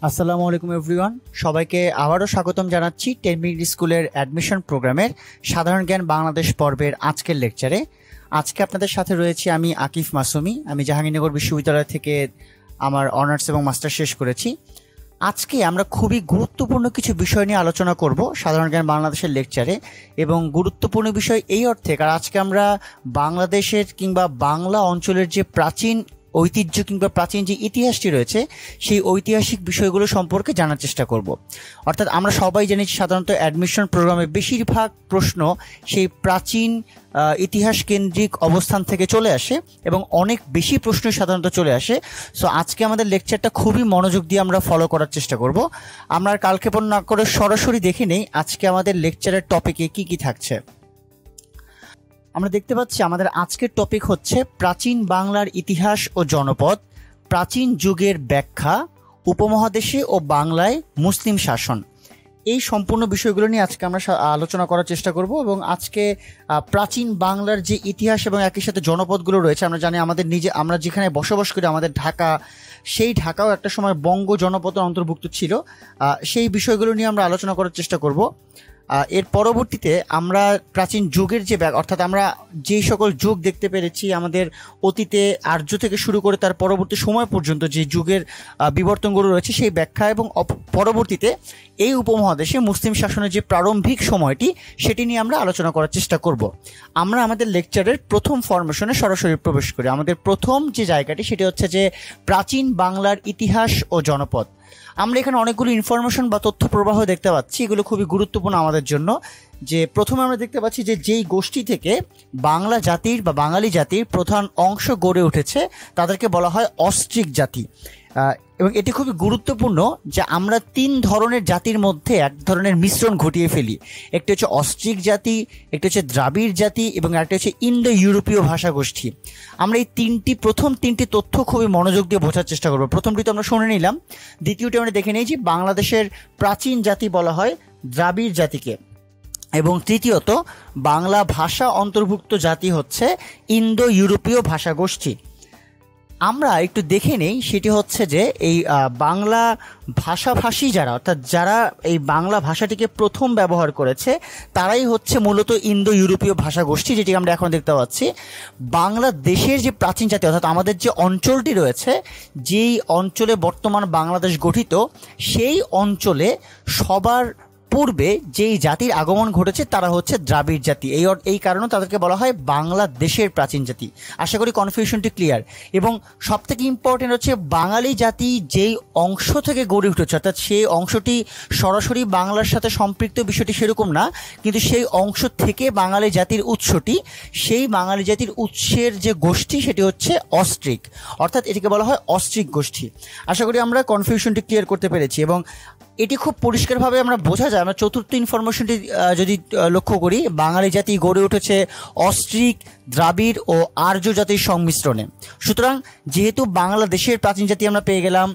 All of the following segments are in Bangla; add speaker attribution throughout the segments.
Speaker 1: আসসালামু আলাইকুম এভরিওয়ান, সবাইকে আবারও স্বাগতম জানাচ্ছি 10 মিনিট স্কুলের অ্যাডমিশন প্রোগ্রামের সাধারণ জ্ঞান বাংলাদেশ পর্বের আজকের লেকচারে। আজকে আপনাদের সাথে রয়েছি আমি আকিফ মাসুমি। আমি জাহাঙ্গীরনগর বিশ্ববিদ্যালয় থেকে আমার অনার্স এবং মাস্টার শেষ করেছি। আজকে আমরা খুবই গুরুত্বপূর্ণ কিছু বিষয় নিয়ে আলোচনা করব সাধারণ জ্ঞান বাংলাদেশের লেকচারে, এবং গুরুত্বপূর্ণ বিষয় এই অর্থে কারণ আজকে আমরা বাংলাদেশের কিংবা বাংলা অঞ্চলের যে প্রাচীন ঐতিহ্য কিংবা প্রাচীন যে ইতিহাসটি রয়েছে সেই ঐতিহাসিক বিষয়গুলো সম্পর্কে জানার চেষ্টা করব। অর্থাৎ আমরা সবাই জানি সাধারণত অ্যাডমিশন প্রোগ্রামে বেশিরভাগ প্রশ্ন সেই প্রাচীন ইতিহাস কেন্দ্রিক অবস্থান থেকে চলে আসে এবং অনেক বেশি প্রশ্ন সাধারণত চলে আসে। সো আজকে আমাদের লেকচারটা খুবই মনোযোগ দিয়ে আমরা ফলো করার চেষ্টা করব। আমরা আর কালক্ষেপণ না করে সরাসরি দেখে নেই আজকে আমাদের লেকচারের টপিকে কি কি থাকছে। আমরা দেখতে পাচ্ছি আমাদের আজকের টপিক হচ্ছে প্রাচীন বাংলার ইতিহাস ও জনপদ, প্রাচীন যুগের ব্যাখ্যা, উপমহাদেশে ও বাংলায় মুসলিম শাসন। এই সম্পূর্ণ বিষয়গুলো নিয়ে আজকে আমরা আলোচনা করার চেষ্টা করব। এবং আজকে প্রাচীন বাংলার যে ইতিহাস এবং একই সাথে জনপদগুলো রয়েছে, আমরা জানি আমরা যেখানে বসবাস করি আমাদের ঢাকা, সেই ঢাকাও একটা সময় বঙ্গ জনপদের অন্তর্ভুক্ত ছিল। সেই বিষয়গুলো নিয়ে আমরা আলোচনা করার চেষ্টা করব। এর পরবর্তীতে আমরা প্রাচীন যুগের যে অর্থাৎ আমরা যেই সকল যুগ দেখতে পেরেছি আমাদের অতীতে আর্য থেকে শুরু করে তার পরবর্তী সময় পর্যন্ত যে যুগের বিবর্তনগুলো রয়েছে সেই ব্যাখ্যা, এবং পরবর্তীতে এই উপমহাদেশে মুসলিম শাসনের যে প্রারম্ভিক সময়টি সেটি নিয়ে আমরা আলোচনা করার চেষ্টা করব। আমরা আমাদের লেকচারের প্রথম ফরমেশনে সরাসরি প্রবেশ করি। আমাদের প্রথম যে জায়গাটি সেটি হচ্ছে যে প্রাচীন বাংলার ইতিহাস ও জনপদ। আমরা এখানে অনেকগুলো ইনফরমেশন বা তথ্য প্রবাহ দেখতে পাচ্ছি, এগুলো খুবই গুরুত্বপূর্ণ আমাদের জন্য। যে প্রথমে আমরা দেখতে পাচ্ছি যে যেই গোষ্ঠী থেকে বাংলা জাতির বা বাঙালি জাতির প্রধান অংশ গড়ে উঠেছে তাদেরকে বলা হয় অস্ট্রিক জাতি। এবং এটি খুবই গুরুত্বপূর্ণ যে আমরা তিন ধরনের জাতির মধ্যে এক ধরনের মিশ্রণ ঘটিয়ে ফেলি। একটি হচ্ছে অস্ট্রিক জাতি, একটি হচ্ছে দ্রাবিড় জাতি, এবং আরেকটি হচ্ছে ইন্দো ইউরোপীয় ভাষা গোষ্ঠী। আমরা এই প্রথম তিনটি তথ্য খুবই মনোযোগ দিয়ে বোঝার চেষ্টা করব। প্রথমটি তো আমরা শুনে নিলাম, দ্বিতীয়টি আমরা দেখে নিই যে বাংলাদেশের প্রাচীন জাতি বলা হয় দ্রাবিড় জাতিকে, এবং তৃতীয়ত বাংলা ভাষা অন্তর্ভুক্ত জাতি হচ্ছে ইন্দো ইউরোপীয় ভাষা গোষ্ঠী। আমরা একটু দেখে নেই, সেটি হচ্ছে যে এই বাংলা ভাষাভাষী যারা, অর্থাৎ যারা এই বাংলা ভাষাটিকে প্রথম ব্যবহার করেছে তারাই হচ্ছে মূলত ইন্দো ইউরোপীয় ভাষা গোষ্ঠী, যেটি আমরা এখন দেখতে পাচ্ছি। বাংলাদেশের যে প্রাচীন জাতি অর্থাৎ আমাদের যে অঞ্চলটি রয়েছে, যেই অঞ্চলে বর্তমান বাংলাদেশ গঠিত, সেই অঞ্চলে সবার পূর্বে যেই জাতির আগমন ঘটেছে তারা হচ্ছে দ্রাবিড় জাতি। এই কারণে তাদেরকে বলা হয় বাংলাদেশের প্রাচীন জাতি। আশা করি কনফিউশনটি ক্লিয়ার। এবং সবথেকে ইম্পর্টেন্ট হচ্ছে বাঙালি জাতি যেই অংশ থেকে গড়ে উঠেছে, অর্থাৎ সেই অংশটি সরাসরি বাংলার সাথে সম্পৃক্ত বিষয়টি সেরকম না, কিন্তু সেই অংশ থেকে বাঙালি জাতির উৎসটি, সেই বাঙালি জাতির উৎসের যে গোষ্ঠী সেটি হচ্ছে অস্ট্রিক, অর্থাৎ এটিকে বলা হয় অস্ট্রিক গোষ্ঠী। আশা করি আমরা কনফিউশনটি ক্লিয়ার করতে পেরেছি এবং এটি খুব পরিষ্কারভাবে আমরা বোঝা যায়। আমরা চতুর্থ ইনফরমেশনটি যদি লক্ষ্য করি, বাঙালি জাতি গড়ে উঠেছে অস্ট্রিক, দ্রাবিড় ও আর্য জাতির সংমিশ্রণে। সুতরাং যেহেতু বাংলাদেশের প্রাচীন জাতি আমরা পেয়ে গেলাম,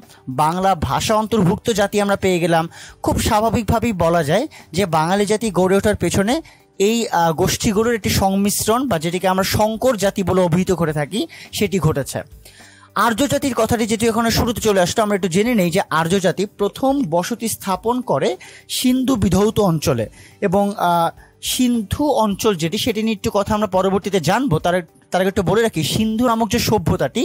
Speaker 1: বাংলা ভাষা অন্তর্ভুক্ত জাতি আমরা পেয়ে গেলাম, খুব স্বাভাবিকভাবেই বলা যায় যে বাঙালি জাতি গড়ে ওঠার পেছনে এই গোষ্ঠীগুলোর একটি সংমিশ্রণ বা যেটিকে আমরা সংকর জাতি বলে অভিহিত করে থাকি সেটি ঘটেছে। আর্য জাতির কথাটি যেটি এখানে শুরুতে চলে আসতো, আমরা একটু জেনে নেই যে আর্য জাতি প্রথম বসতি স্থাপন করে সিন্ধু বিধৌত অঞ্চলে, এবং সিন্ধু অঞ্চল যেটি সেটি নিয়ে একটু কথা আমরা পরবর্তীতে জানবো। তার আগে একটু বলে রাখি, সিন্ধু নামক যে সভ্যতাটি,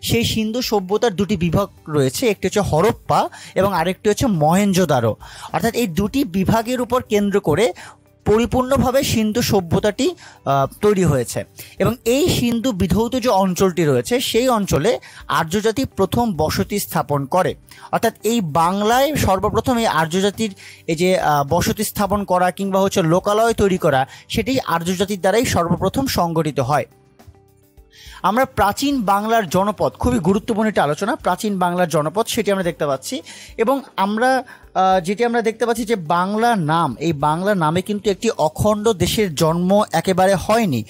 Speaker 1: সেই সিন্ধু সভ্যতার দুটি বিভাগ রয়েছে, একটি হচ্ছে হরপ্পা এবং আরেকটি হচ্ছে মহেঞ্জোদারো। অর্থাৎ এই দুটি বিভাগের উপর কেন্দ্র করে পরিপূর্ণভাবে সিন্ধু সভ্যতাটি তৈরি হয়েছে। এবং এই সিন্ধু বিধৌত যে অঞ্চলটি রয়েছে সেই অঞ্চলে আর্য জাতি প্রথম বসতি স্থাপন করে। অর্থাৎ এই বাংলায় সর্বপ্রথম এই আর্য জাতির এই যে বসতি স্থাপন করা কিংবা হচ্ছে লোকালয় তৈরি করা, সেটি আর্য জাতির দ্বারাই সর্বপ্রথম সংগঠিত হয়। আমরা প্রাচীন বাংলার জনপদ, খুবই গুরুত্বপূর্ণ একটি আলোচনা, প্রাচীন বাংলার জনপদ সেটি আমরা দেখতে পাচ্ছি। এবং আমরা যেটি আমরা দেখতে পাচ্ছি যে বাংলা নাম, এই বাংলা নামে কিন্তু একটি অখণ্ড দেশের জন্ম একেবারে হয়নি।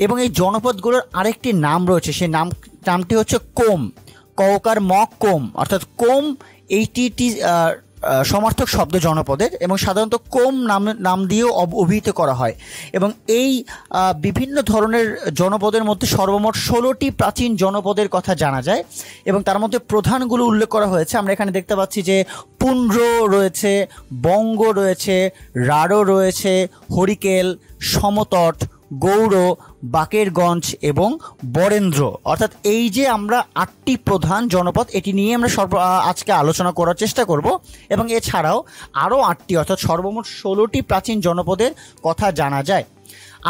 Speaker 1: এবং এই জনপদগুলোর আরেকটি নাম রয়েছে, সেই নামটি হচ্ছে কোম, কওকার ম কোম, অর্থাৎ কোম এইটি সমার্থক শব্দ জনপদের, এবং সাধারণত কোম নাম দিয়েও অভিহিত করা হয়। এবং এই বিভিন্ন ধরনের জনপদের মধ্যে সর্বমোট 16টি প্রাচীন জনপদের কথা জানা যায়, এবং তার মধ্যে প্রধানগুলো উল্লেখ করা হয়েছে। আমরা এখানে দেখতে পাচ্ছি যে পুন্ড্র রয়েছে, বঙ্গ রয়েছে, রাঢ় রয়েছে, হরিকেল, সমতট, গৌড়, বাকেরগঞ্জ এবং বরেন্দ্র। অর্থাৎ এই যে আমরা 8টি প্রধান জনপদ, এটি নিয়ে আমরা আজকে আলোচনা করার চেষ্টা করব। এবং এছাড়াও আরও 8টি অর্থাৎ সর্বমোট 16টি প্রাচীন জনপদের কথা জানা যায়।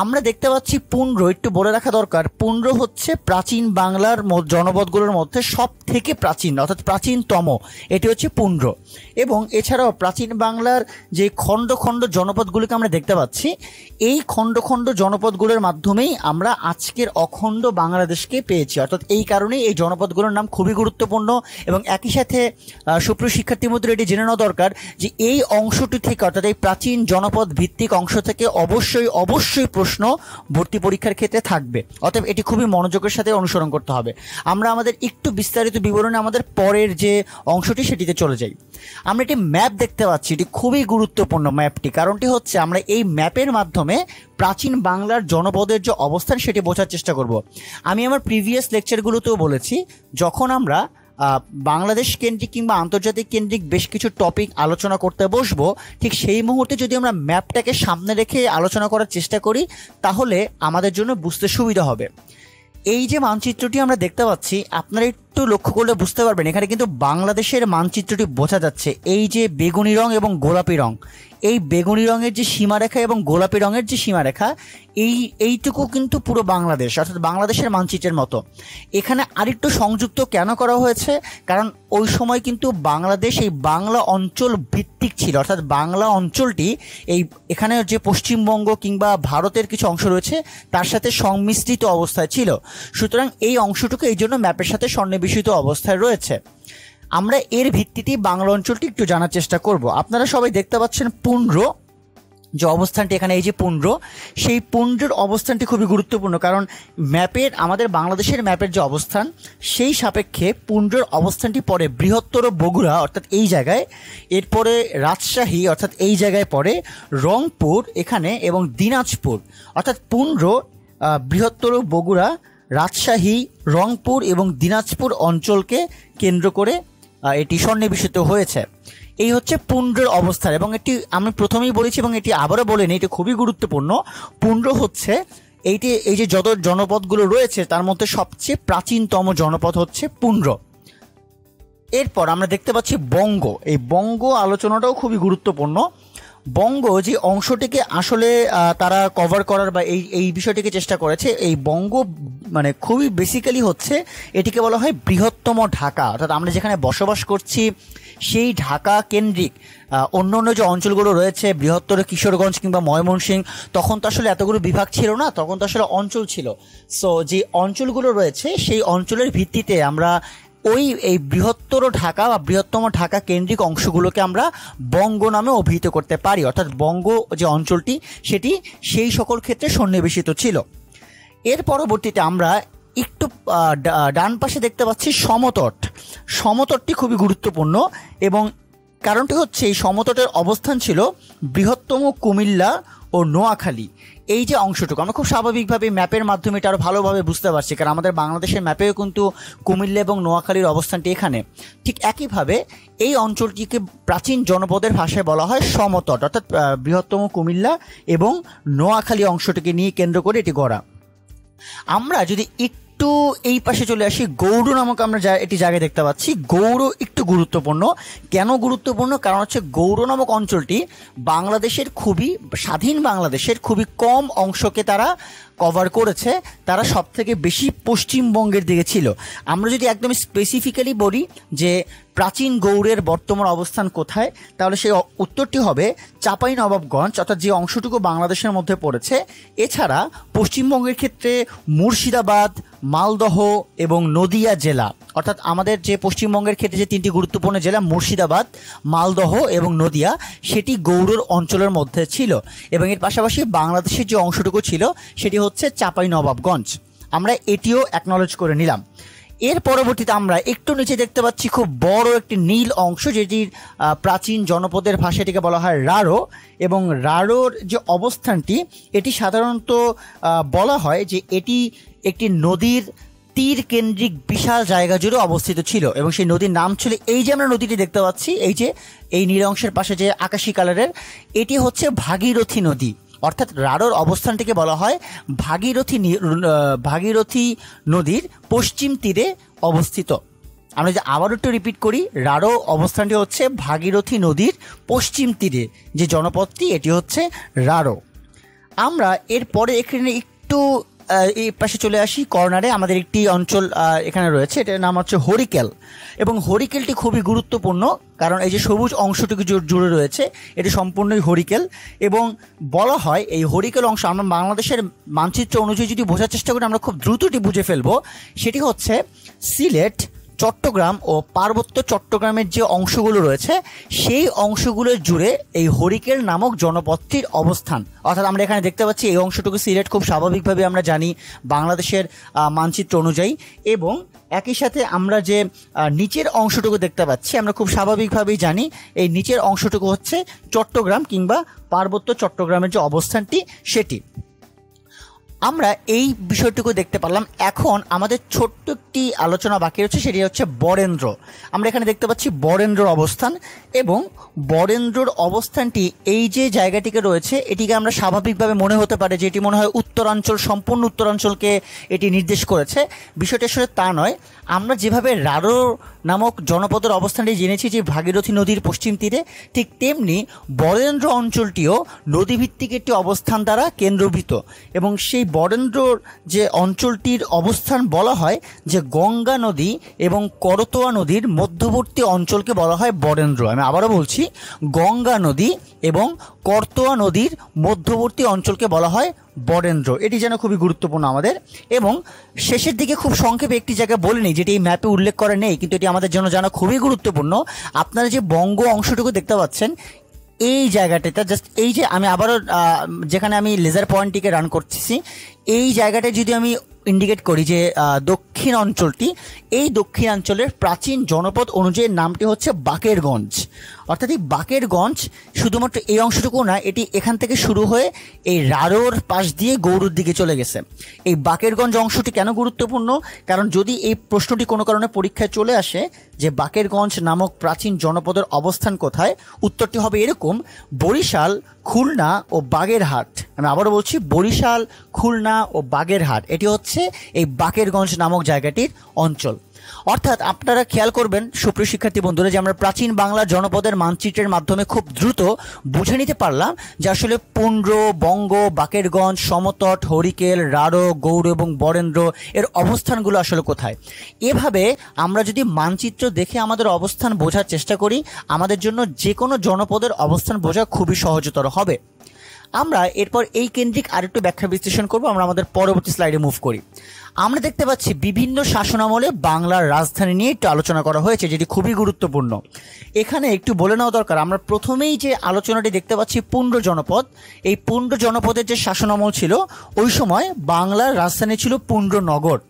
Speaker 1: আমরা দেখতে পাচ্ছি পুন্ড্র, একটু বলে রাখা দরকার, পুন্ড্র হচ্ছে প্রাচীন বাংলার জনপদগুলোর মধ্যে সব থেকে প্রাচীন অর্থাৎ প্রাচীনতম, এটি হচ্ছে পুন্ড্র। এবং এছাড়াও প্রাচীন বাংলার যে খণ্ড খণ্ড জনপদগুলিকে আমরা দেখতে পাচ্ছি, এই খণ্ড খণ্ড জনপদগুলোর মাধ্যমেই আমরা আজকের অখণ্ড বাংলাদেশকে পেয়েছি। অর্থাৎ এই কারণেই এই জনপদগুলোর নাম খুবই গুরুত্বপূর্ণ। এবং একই সাথে সুপ্রিয় শিক্ষার্থীর মধ্যে এটি জেনে নেওয়া দরকার যে এই অংশটি থেকে অর্থাৎ এই প্রাচীন জনপদ ভিত্তিক অংশ থেকে অবশ্যই প্রশ্ন ভর্তি পরীক্ষার ক্ষেত্রে থাকবে। অতএব এটি খুবই মনোযোগের সাথে অনুসরণ করতে হবে। আমরা আমাদের একটু বিস্তারিত বিবরণে আমাদের পরের যে অংশটি সেটিতে চলে যাই। আমরা একটি ম্যাপ দেখতে পাচ্ছি, এটি খুবই গুরুত্বপূর্ণ ম্যাপটি। কারণটি হচ্ছে আমরা এই ম্যাপের মাধ্যমে প্রাচীন বাংলার জনপদের যে অবস্থান সেটি বোঝার চেষ্টা করব। আমি আমার প্রিভিয়াস লেকচারগুলোতেও বলেছি, যখন আমরা বাংলাদেশ কেন্দ্রিক কিংবা আন্তর্জাতিক কেন্দ্রিক বেশ কিছু টপিক আলোচনা করতে বসবো, ঠিক সেই মুহূর্তে যদি আমরা ম্যাপটাকে সামনে রেখে আলোচনা করার চেষ্টা করি, তাহলে আমাদের জন্য বুঝতে সুবিধা হবে। এই যে মানচিত্রটি আমরা দেখতে পাচ্ছি, আপনারা একটু লক্ষ্য করলে বুঝতে পারবেন এখানে কিন্তু বাংলাদেশের মানচিত্রটি বোঝা যাচ্ছে। এই যে বেগুনি রং এবং গোলাপি রং, এই বেগুনি রঙের যে সীমারেখা এবং গোলাপি রঙের যে সীমারেখা, এইটুকু কিন্তু পুরো বাংলাদেশ অর্থাৎ বাংলাদেশের মানচিত্রের মতো। এখানে আরেকটু সংযুক্ত কেন করা হয়েছে? কারণ ওই সময় কিন্তু বাংলাদেশ এই বাংলা অঞ্চল ভিত্তিক ছিল, অর্থাৎ বাংলা অঞ্চলটি এখানে যে পশ্চিমবঙ্গ কিংবা ভারতের কিছু অংশ রয়েছে তার সাথে সংমিশ্রিত অবস্থায় ছিল। সুতরাং এই অংশটুকু এই জন্য ম্যাপের সাথে সন্নিবেশিত অবস্থায় রয়েছে। আমরা এর ভিত্তিতেই বাংলা অঞ্চলটি একটু জানার চেষ্টা করব। আপনারা সবাই দেখতে পাচ্ছেন পুন্ড্র যে অবস্থানটি, এখানে এই যে পুন্ড্র, সেই পুন্ড্রের অবস্থানটি খুবই গুরুত্বপূর্ণ। কারণ আমাদের বাংলাদেশের ম্যাপের যে অবস্থান সেই সাপেক্ষে পুন্ড্রের অবস্থানটি পড়ে বৃহত্তর বগুড়া অর্থাৎ এই জায়গায়, এরপরে রাজশাহী অর্থাৎ এই জায়গায় পড়ে, রংপুর এখানে এবং দিনাজপুর। অর্থাৎ পুন্ড্র বৃহত্তর বগুড়া, রাজশাহী, রংপুর এবং দিনাজপুর অঞ্চলকে কেন্দ্র করে এটি সন্নিবেশিত হয়েছে। এই হচ্ছে পুন্ড্রের অবস্থান। এবং এটি আমি প্রথমেই বলেছি এবং এটি আবারও বলে নিই, এটি খুবই গুরুত্বপূর্ণ। পুন্ড্র হচ্ছে এই যে যত জনপদগুলো রয়েছে তার মধ্যে সবচেয়ে প্রাচীনতম জনপদ হচ্ছে পুন্ড্র। এরপর আমরা দেখতে পাচ্ছি বঙ্গ। এই বঙ্গ আলোচনাটাও খুবই গুরুত্বপূর্ণ। বঙ্গ যে অংশটিকে আসলে তারা কভার করার বা এই বিষয়টিকে চেষ্টা করেছে, এই বঙ্গ মানে খুবই বেসিক্যালি হচ্ছে এটিকে বলা হয় বৃহত্তম ঢাকা। অর্থাৎ আমরা যেখানে বসবাস করছি সেই ঢাকা কেন্দ্রিক অন্য অন্য যে অঞ্চলগুলো রয়েছে, বৃহত্তর কিশোরগঞ্জ কিংবা ময়মনসিংহ, তখন তো আসলে এতগুলো বিভাগ ছিল না, তখন তো আসলে অঞ্চল ছিল। সো যে অঞ্চলগুলো রয়েছে সেই অঞ্চলের ভিত্তিতে আমরা এই বৃহত্তর ঢাকা বা বৃহত্তম ঢাকা কেন্দ্রিক অংশগুলোকে আমরা বঙ্গ নামে অভিহিত করতে পারি। অর্থাৎ বঙ্গ যে অঞ্চলটি সেটি সেই সকল ক্ষেত্রে সন্নিবেশিত ছিল। এর পরবর্তীতে আমরা একটু ডান পাশে দেখতে পাচ্ছি সমতট। সমতটটি খুবই গুরুত্বপূর্ণ এবং কারণটি হচ্ছে এই সমতটের অবস্থান ছিল বৃহত্তম কুমিল্লা ও নোয়াখালী। এই যে অংশটুকু আমরা খুব স্বাভাবিকভাবে ম্যাপের মাধ্যমে এটা আরও ভালোভাবে বুঝতে পারছি, কারণ আমাদের বাংলাদেশের ম্যাপেও কিন্তু কুমিল্লা এবং নোয়াখালীর অবস্থানটি এখানে। ঠিক একইভাবে এই অঞ্চলটিকে প্রাচীন জনপদের ভাষায় বলা হয় সমতট, অর্থাৎ বৃহত্তম কুমিল্লা এবং নোয়াখালী অংশটিকে নিয়ে কেন্দ্র করে এটি গড়া। আমরা যদি একটু এই পাশে চলে আসি, গৌড় নামক আমরা এটি জায়গায় দেখতে পাচ্ছি। গৌড় একটু গুরুত্বপূর্ণ। কেন গুরুত্বপূর্ণ? কারণ হচ্ছে গৌড় নামক অঞ্চলটি বাংলাদেশের স্বাধীন বাংলাদেশের খুবই কম অংশকে তারা কভার করেছে। তারা সব থেকে বেশি পশ্চিমবঙ্গের দিকে ছিল। আমরা যদি একদম স্পেসিফিক্যালি বলি যে প্রাচীন গৌড়ের বর্তমান অবস্থান কোথায়, তাহলে সেই উত্তরটি হবে চাঁপাইনবাবগঞ্জ, অর্থাৎ যে অংশটুকু বাংলাদেশের মধ্যে পড়েছে। এছাড়া পশ্চিমবঙ্গের ক্ষেত্রে মুর্শিদাবাদ, মালদহ এবং নদিয়া জেলা, অর্থাৎ আমাদের যে পশ্চিমবঙ্গের ক্ষেত্রে যে তিনটি গুরুত্বপূর্ণ জেলা মুর্শিদাবাদ, মালদহ এবং নদিয়া, সেটি গৌড়ের অঞ্চলের মধ্যে ছিল। এবং এর পাশাপাশি বাংলাদেশের যে অংশটুকু ছিল সেটি হচ্ছে চাঁপাইনবাবগঞ্জ। আমরা এটিও অ্যাকনলেজ করে নিলাম। এর পরবর্তীতে আমরা একটু নিচে দেখতে পাচ্ছি খুব বড় একটি নীল অংশ, যেটির প্রাচীন জনপদের ভাষাটিকে বলা হয় রাঢ়। এবং রাঢ়র যে অবস্থানটি, এটি সাধারণত বলা হয় যে এটি একটি নদীর তীর কেন্দ্রিক বিশাল জায়গা জুড়ে অবস্থিত ছিল, এবং সেই নদীর নাম ছিল, এই যে আমরা নদীটি দেখতে পাচ্ছি, এই যে এই নীল অংশের পাশে যে আকাশী কালারের, এটি হচ্ছে ভাগীরথী নদী। অর্থাৎ রাঢ়র অবস্থানটিকে বলা হয় ভাগীরথী নদীর পশ্চিম তীরে অবস্থিত। আমরা যে আবার একটু রিপিট করি, রাঢ় অবস্থানটি হচ্ছে ভাগীরথী নদীর পশ্চিম তীরে যে জনপদটি, এটি হচ্ছে রাঢ়। আমরা এরপরে এখানে একটু এই পাশে চলে আসি, কর্নারে আমাদের একটি অঞ্চল এখানে রয়েছে, এটার নাম হচ্ছে হরিকেল। এবং হরিকেলটি খুবই গুরুত্বপূর্ণ, কারণ এই যে সবুজ অংশটুকু জুড়ে রয়েছে এটি সম্পূর্ণই হরিকেল। এবং বলা হয় এই হরিকেল অংশ, আমরা বাংলাদেশের মানচিত্র অনুযায়ী যদি বোঝার চেষ্টা করি আমরা খুব দ্রুতটি বুঝে ফেলবো। সেটি হচ্ছে সিলেট, চট্টগ্রাম ও পার্বত্য চট্টগ্রামের যে অংশগুলো রয়েছে সেই অংশগুলো জুড়ে এই হরিকেল নামক জনপদটির অবস্থান। অর্থাৎ আমরা এখানে দেখতে পাচ্ছি এই অংশটুকু সিলেট, খুব স্বাভাবিকভাবে আমরা জানি বাংলাদেশের মানচিত্র অনুযায়ী। এবং একই সাথে আমরা যে নিচের অংশটুকু দেখতে পাচ্ছি আমরা খুব স্বাভাবিকভাবেই জানি এই নিচের অংশটুকু হচ্ছে চট্টগ্রাম কিংবা পার্বত্য চট্টগ্রামের যে অবস্থানটি সেটি। আমরা এই বিষয়টুকু দেখতে পারলাম। এখন আমাদের ছোট্ট একটি আলোচনা বাকি রয়েছে, সেটি হচ্ছে বরেন্দ্র। আমরা এখানে দেখতে পাচ্ছি বরেন্দ্রর অবস্থান, এবং বরেন্দ্রর অবস্থানটি এই যে জায়গাটিকে রয়েছে এটিকে আমরা স্বাভাবিকভাবে মনে হতে পারে যে এটি মনে হয় উত্তরাঞ্চল, সম্পূর্ণ উত্তরাঞ্চলকে এটি নির্দেশ করেছে। বিষয়টা আসলে তা নয়। আমরা যেভাবে রাঢ় নামক জনপদের অবস্থানটি জেনেছি যে ভাগীরথী নদীর পশ্চিম তীরে, ঠিক তেমনি বরেন্দ্র অঞ্চলটিও নদীভিত্তিক একটি অবস্থান দ্বারা কেন্দ্রভূত। এবং সেই বরেন্দ্রর যে অঞ্চলটির অবস্থান বলা হয় যে গঙ্গা নদী এবং করতোয়া নদীর মধ্যবর্তী অঞ্চলকে বলা হয় বরেন্দ্র। আমি আবারও বলছি, গঙ্গা নদী এবং করতোয়া নদীর মধ্যবর্তী অঞ্চলকে বলা হয় বরেন্দ্র। এটি যেন খুবই গুরুত্বপূর্ণ আমাদের। এবং শেষের দিকে খুব সংক্ষেপে একটি জায়গা বলে নিই, যেটি এই ম্যাপে উল্লেখ করা নেই, কিন্তু এটি আমাদের জন্য জানা খুবই গুরুত্বপূর্ণ। আপনারা যে বঙ্গ অংশটুকু দেখতে পাচ্ছেন এই জায়গাটাতে, জাস্ট এই যে আমি আবারও যেখানে আমি লেজার পয়েন্টটিকে রান করতেছি, এই জায়গাটায় যদি আমি ইন্ডিকেট করি যে দক্ষিণ অঞ্চলটি, এই দক্ষিণাঞ্চলের প্রাচীন জনপদ অনুযায়ী নামটি হচ্ছে বাকেরগঞ্জ। অর্থাৎ এই বাকেরগঞ্জ শুধুমাত্র এই অংশটুকু না, এটি এখান থেকে শুরু হয়ে এই রাঢ়র পাশ দিয়ে গৌড়ের দিকে চলে গেছে। এই বাকেরগঞ্জ অংশটি কেন গুরুত্বপূর্ণ? কারণ যদি এই প্রশ্নটি কোনো কারণে পরীক্ষায় চলে আসে যে বাকেরগঞ্জ নামক প্রাচীন জনপদের অবস্থান কোথায়, উত্তরটি হবে এরকম: বরিশাল, খুলনা ও বাগেরহাট। আমি আবারও বলছি, বরিশাল, খুলনা ও বাগেরহাট, এটি হচ্ছে এই বাকেরগঞ্জ নামক জায়গাটির অঞ্চল। অর্থাৎ আপনারা খেয়াল করবেন সুপ্রিয় শিক্ষার্থী বন্ধুরা, যে আমরা প্রাচীন বাংলা জনপদের মানচিত্রের মাধ্যমে খুব দ্রুত বুঝে নিতে পারলাম যে আসলে পুন্ড্র, বঙ্গ, বাকেরগঞ্জ, সমতট, হরিকেল, রাঢ়, গৌড় এবং বরেন্দ্র এর অবস্থানগুলো আসলে কোথায়। এভাবে আমরা যদি মানচিত্র দেখে আমাদের অবস্থান বোঝার চেষ্টা করি, আমাদের জন্য যে কোনো জনপদের অবস্থান বোঝা খুবই সহজতর হবে। আমরা এরপর এই কেন্দ্রিক আরেকটু ব্যাখ্যা বিশ্লেষণ করব। আমরা আমাদের পরবর্তী স্লাইডে মুভ করি। আমরা দেখতে পাচ্ছি বিভিন্ন শাসনামলে বাংলার রাজধানী নিয়ে একটু আলোচনা করা হয়েছে, যেটি খুবই গুরুত্বপূর্ণ। এখানে একটু বলে নেওয়া দরকার, আমরা প্রথমেই যে আলোচনাটি দেখতে পাচ্ছি পুন্ড্র জনপদ, এই পুন্ড্র জনপদের যে শাসনামল ছিল ওই সময় বাংলার রাজধানী ছিল পুন্ড্রনগর।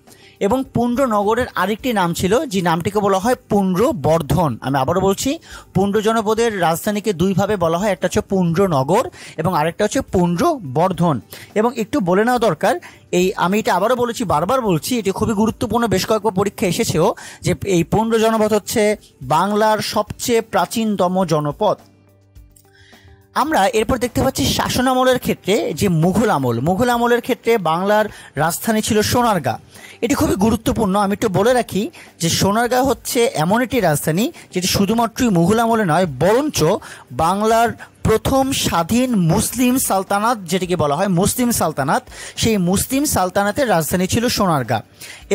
Speaker 1: এবং পুন্ড্রনগরের আরেকটি নাম ছিল, যে নামটিকে বলা হয় পুন্ড্রবর্ধন। আমি আবারও বলছি, পুন্ড্র জনপদের রাজধানীকে দুইভাবে বলা হয়, একটা হচ্ছে পুন্ড্রনগর এবং আরেকটা হচ্ছে পুন্ড্রবর্ধন। এবং একটু বলে নেওয়া দরকার, আমি এটা আবারও বলেছি, বারবার বলছি, এটি খুবই গুরুত্বপূর্ণ, বেশ কয়েকবার পরীক্ষা এসেছেও, যে এই পুন্ড্র জনপদ হচ্ছে বাংলার সবচেয়ে প্রাচীনতম জনপদ। আমরা এরপর দেখতে পাচ্ছি শাসনামলের ক্ষেত্রে যে মুঘল আমলের ক্ষেত্রে বাংলার রাজধানী ছিল সোনারগাঁ। এটি খুবই গুরুত্বপূর্ণ। আমি একটু বলে রাখি যে সোনারগাঁ হচ্ছে এমন একটি রাজধানী যেটি শুধুমাত্রই মুঘল আমলে নয়, বরঞ্চ বাংলার প্রথম স্বাধীন মুসলিম সালতানাত, যেটিকে বলা হয় মুসলিম সালতানাত, সেই মুসলিম সালতানাতের রাজধানী ছিল সোনারগাঁ।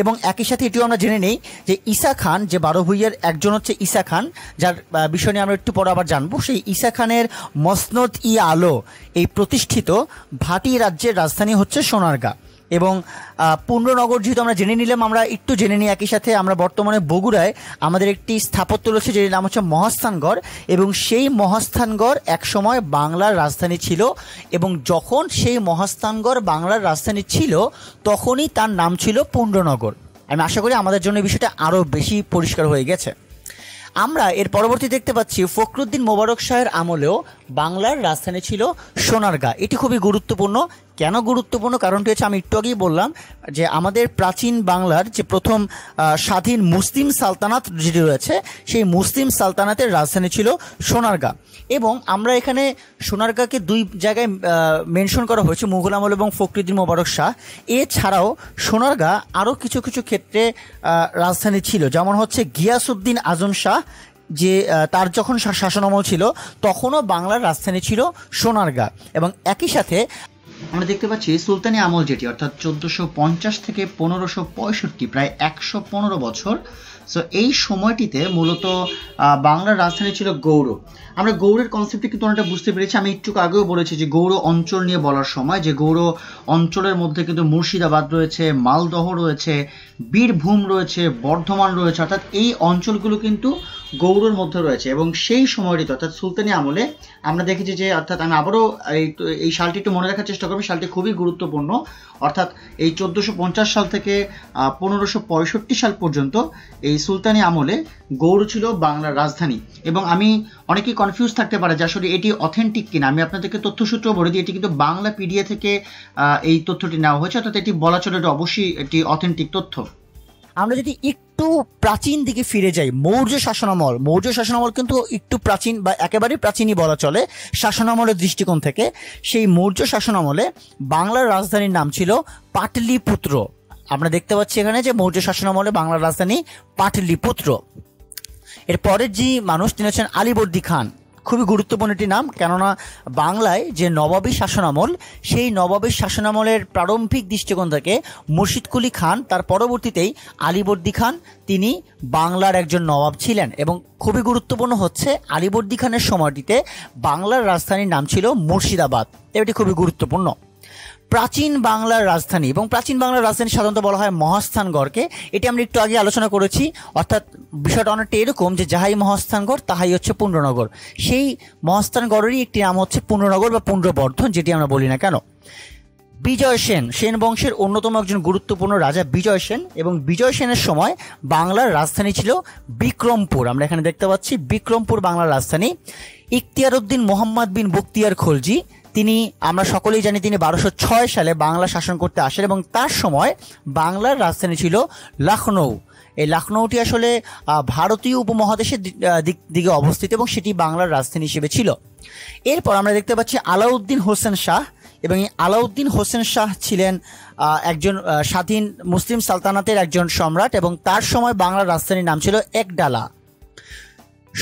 Speaker 1: এবং একই সাথে এটিও আমরা জেনে নেই যে ঈসা খান, যে 12 ভূঁইয়ার একজন হচ্ছে ঈসা খান, যার বিষয় নিয়ে আমরা একটু পরে আবার জানবো, সেই ঈসা খানের মসনদ ই আলো এই প্রতিষ্ঠিত ভাটি রাজ্যের রাজধানী হচ্ছে সোনারগাঁ। এবং পুন্ড্রনগর যেহেতু আমরা জেনে নিলাম, আমরা একটু জেনে নিই একই সাথে, আমরা বর্তমানে বগুড়ায় আমাদের একটি স্থাপত্য রয়েছে যেটির নাম হচ্ছে মহাস্থানগড়। এবং সেই মহাস্থানগড় একসময় বাংলার রাজধানী ছিল, এবং যখন সেই মহাস্থানগড় বাংলার রাজধানী ছিল তখনই তার নাম ছিল পুন্ড্রনগর। আমি আশা করি আমাদের জন্য এই বিষয়টা আরও বেশি পরিষ্কার হয়ে গেছে। আমরা এর পরবর্তী দেখতে পাচ্ছি ফখরুদ্দিন মোবারক শাহের আমলেও বাংলার রাজধানী ছিল সোনারগাঁ। এটি খুবই গুরুত্বপূর্ণ। কেন গুরুত্বপূর্ণ? কারণটি হচ্ছে আমি একটু আগেই বললাম যে আমাদের প্রাচীন বাংলার যে প্রথম স্বাধীন মুসলিম সালতানাত যেটি রয়েছে, সেই মুসলিম সালতানাতের রাজধানী ছিল সোনারগাঁ। এবং আমরা এখানে সোনারগাঁকে দুই জায়গায় মেনশন করা হয়েছে, মুঘল আমল এবং ফখরুদ্দিন মোবারক শাহ। এছাড়াও সোনারগাঁ আরও কিছু কিছু ক্ষেত্রে রাজধানী ছিল, যেমন হচ্ছে গিয়াসউদ্দিন আজম শাহ, যে তার যখন শাসনামল ছিল তখনও বাংলার রাজধানী ছিল সোনারগাঁ। এবং একই সাথে আমরা দেখতে পাচ্ছি সুলতানি আমল যেটি অর্থাৎ 1450 থেকে 1565, প্রায় 115 বছর। সো এই সময়টিতে মূলত বাংলার রাজধানী ছিল গৌড়। আমরা গৌড়ের কনসেপ্টটি কিন্তু অনেকটা বুঝতে পেরেছি। আমি একটু আগেও বলেছি যে গৌড় অঞ্চল নিয়ে বলার সময় যে গৌড় অঞ্চলের মধ্যে কিন্তু মুর্শিদাবাদ রয়েছে, মালদহ রয়েছে, বীরভূম রয়েছে, বর্ধমান রয়েছে, অর্থাৎ এই অঞ্চলগুলো কিন্তু গৌড়ের মধ্যে রয়েছে। এবং সেই সময়টিতে অর্থাৎ সুলতানি আমলে আমরা দেখেছি যে, অর্থাৎ আমি আবারও এই সালটি একটু মনে রাখার চেষ্টা করবো, সালটি খুবই গুরুত্বপূর্ণ। অর্থাৎ এই 1450 সাল থেকে 1565 সাল পর্যন্ত এই সুলতানি আমলে গৌড় ছিল বাংলার রাজধানী। এবং আমি অনেকেই কনফিউজ থাকতে পারে যে আসলে এটি অথেন্টিক কিনা। আমি আপনাদেরকে তথ্যসূত্র বলে দিই, এটি কিন্তু বাংলা পিডিএ থেকে এই তথ্যটি নেওয়া হয়েছে, অর্থাৎ এটি বলা চলে এটা অবশ্যই এটি অথেন্টিক তথ্য। আমরা যদি একটু প্রাচীন দিকে ফিরে যাই, মৌর্য শাসনামল কিন্তু একটু প্রাচীন বা একেবারে প্রাচীনই বলা চলে শাসনামলের দৃষ্টিকোণ থেকে। সেই মৌর্য শাসনামলে বাংলার রাজধানীর নাম ছিল পাটলিপুত্র। আমরা দেখতে পাচ্ছি এখানে যে মৌর্য শাসনামলে বাংলার রাজধানী পাটলিপুত্র। এর পরের যে মানুষ তিনি হচ্ছেন আলীবর্দী খান। খুবই গুরুত্বপূর্ণ একটি নাম, কেননা বাংলায় যে নবাবী শাসনামল, সেই নবাবী শাসনামলের প্রারম্ভিক দৃষ্টিকোণ থেকে মুর্শিদ কুলি খান, তার পরবর্তীতেই আলীবর্দী খান, তিনি বাংলার একজন নবাব ছিলেন। এবং খুবই গুরুত্বপূর্ণ হচ্ছে আলীবর্দী খানের সময়টিতে বাংলার রাজধানীর নাম ছিল মুর্শিদাবাদ। এটি খুবই গুরুত্বপূর্ণ। প্রাচীন বাংলার রাজধানী, এবং প্রাচীন বাংলার রাজধানী সাধারণত বলা হয় মহাস্থানগড়কে। এটি আমরা একটু আগে আলোচনা করেছি, অর্থাৎ বিষয়টা অনেকটা এরকম যে যাহাই মহাস্থানগড় তাহাই হচ্ছে পুণ্ড্রনগর। সেই মহাস্থানগড়েরই একটি নাম হচ্ছে পুণ্ড্রনগর বা পুণ্ড্রবর্ধন, যেটি আমরা বলি না কেন। বিজয় সেন, সেন বংশের অন্যতম একজন গুরুত্বপূর্ণ রাজা বিজয় সেন, এবং বিজয় সেনের সময় বাংলার রাজধানী ছিল বিক্রমপুর। আমরা এখানে দেখতে পাচ্ছি বিক্রমপুর বাংলার রাজধানী। ইখতিয়ার উদ্দিন মোহাম্মদ বিন বখতিয়ার খলজি, তিনি আমরা সকলেই জানি তিনি 1206 সালে বাংলা শাসন করতে আসেন, এবং তার সময় বাংলার রাজধানী ছিল লখনৌ। এই লখনৌটি আসলে ভারতীয় উপমহাদেশের দিকে অবস্থিত, এবং সেটি বাংলার রাজধানী হিসেবে ছিল। এরপর আমরা দেখতে পাচ্ছি আলাউদ্দিন হোসেন শাহ, এবং এই আলাউদ্দিন হোসেন শাহ ছিলেন একজন স্বাধীন মুসলিম সালতানাতের একজন সম্রাট, এবং তার সময় বাংলার রাজধানীর নাম ছিল একডালা।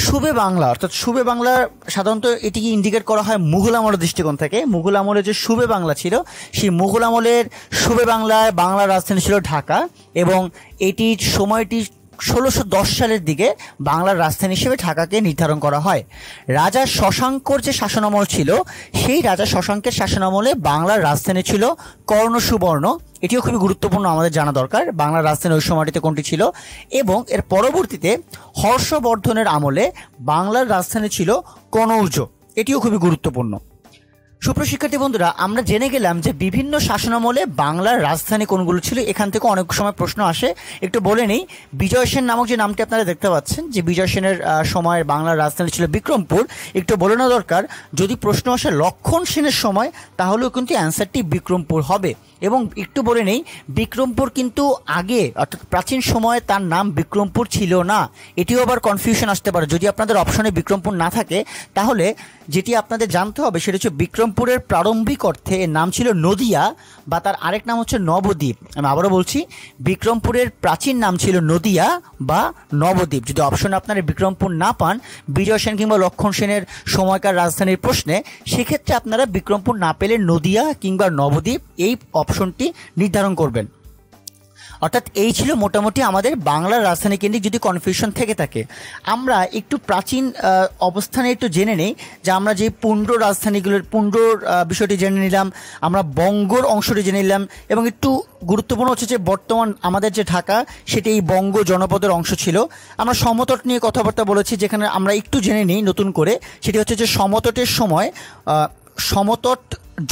Speaker 1: সুবে বাংলা, অর্থাৎ সুবে বাংলা সাধারণত এটিকে ইন্ডিকেট করা হয় মুঘল আমলের দৃষ্টিকোণ থেকে। মুঘল আমলে যে সুবে বাংলা ছিল, সেই মুঘল আমলের সুবে বাংলায় বাংলার রাজধানী ছিল ঢাকা, এবং এটির সময়টি 1610 সালের দিকে বাংলার রাজধানী হিসেবে ঢাকাকে নির্ধারণ করা হয়। রাজা শশাঙ্কর যে শাসনামল ছিল, সেই রাজা শশাঙ্কের শাসনামলে বাংলার রাজধানী ছিল কর্ণসুবর্ণ। এটিও খুবই গুরুত্বপূর্ণ, আমাদের জানা দরকার বাংলার রাজধানী ওই সময়টিতে কোনটি ছিল। এবং এর পরবর্তীতে হর্ষবর্ধনের আমলে বাংলার রাজধানী ছিল কনৌজ। এটিও খুবই গুরুত্বপূর্ণ। সুপ্রশিক্ষার্থী বন্ধুরা, আমরা জেনে গেলাম যে বিভিন্ন শাসনামলে বাংলার রাজধানী কোনগুলো ছিল। এখান থেকে অনেক সময় প্রশ্ন আসে, একটু বলে নেই। বিজয় সেন নামক যে নামটি আপনারা দেখতে পাচ্ছেন, যে বিজয় সেনের সময় বাংলার রাজধানী ছিল বিক্রমপুর, একটু বলে নেওয়া দরকার যদি প্রশ্ন আসে লক্ষণ সেনের সময়, তাহলেও কিন্তু অ্যান্সারটি বিক্রমপুর হবে। এবং একটু বলে নেই, বিক্রমপুর কিন্তু আগে অর্থাৎ প্রাচীন সময়ে তার নাম বিক্রমপুর ছিল না। এটিও আবার কনফিউশন আসতে পারে। যদি আপনাদের অপশনে বিক্রমপুর না থাকে, তাহলে যেটি আপনাদের জানতে হবে সেটা হচ্ছে বিক্রমপুরের প্রারম্ভিক অর্থে এর নাম ছিল নদিয়া, বা তার আরেক নাম হচ্ছে নবদ্বীপ। আমি আবারও বলছি, বিক্রমপুরের প্রাচীন নাম ছিল নদিয়া বা নবদ্বীপ। যদি অপশনে আপনারা বিক্রমপুর না পান বিজয় সেন কিংবা লক্ষণ সেনের সময়কার রাজধানীর প্রশ্নে, সেক্ষেত্রে আপনারা বিক্রমপুর না পেলে নদিয়া কিংবা নবদ্বীপ এই অপশনটি নির্ধারণ করবেন। অর্থাৎ এই ছিল মোটামুটি আমাদের বাংলার রাজধানী কেন্দ্রিক যদি কনফিউশন থেকে থাকে। আমরা একটু প্রাচীন অবস্থানে একটু জেনে নেই, যে আমরা যে পুণ্ড্র রাজধানীগুলোর পুণ্ড্রর বিষয়টি জেনে নিলাম, আমরা বঙ্গর অংশটি জেনে নিলাম, এবং একটু গুরুত্বপূর্ণ হচ্ছে যে বর্তমান আমাদের যে ঢাকা, সেটি এই বঙ্গ জনপদের অংশ ছিল। আমরা সমতট নিয়ে কথাবার্তা বলেছি, যেখানে আমরা একটু জেনে নিই নতুন করে, সেটি হচ্ছে যে সমতটের সময় সমতট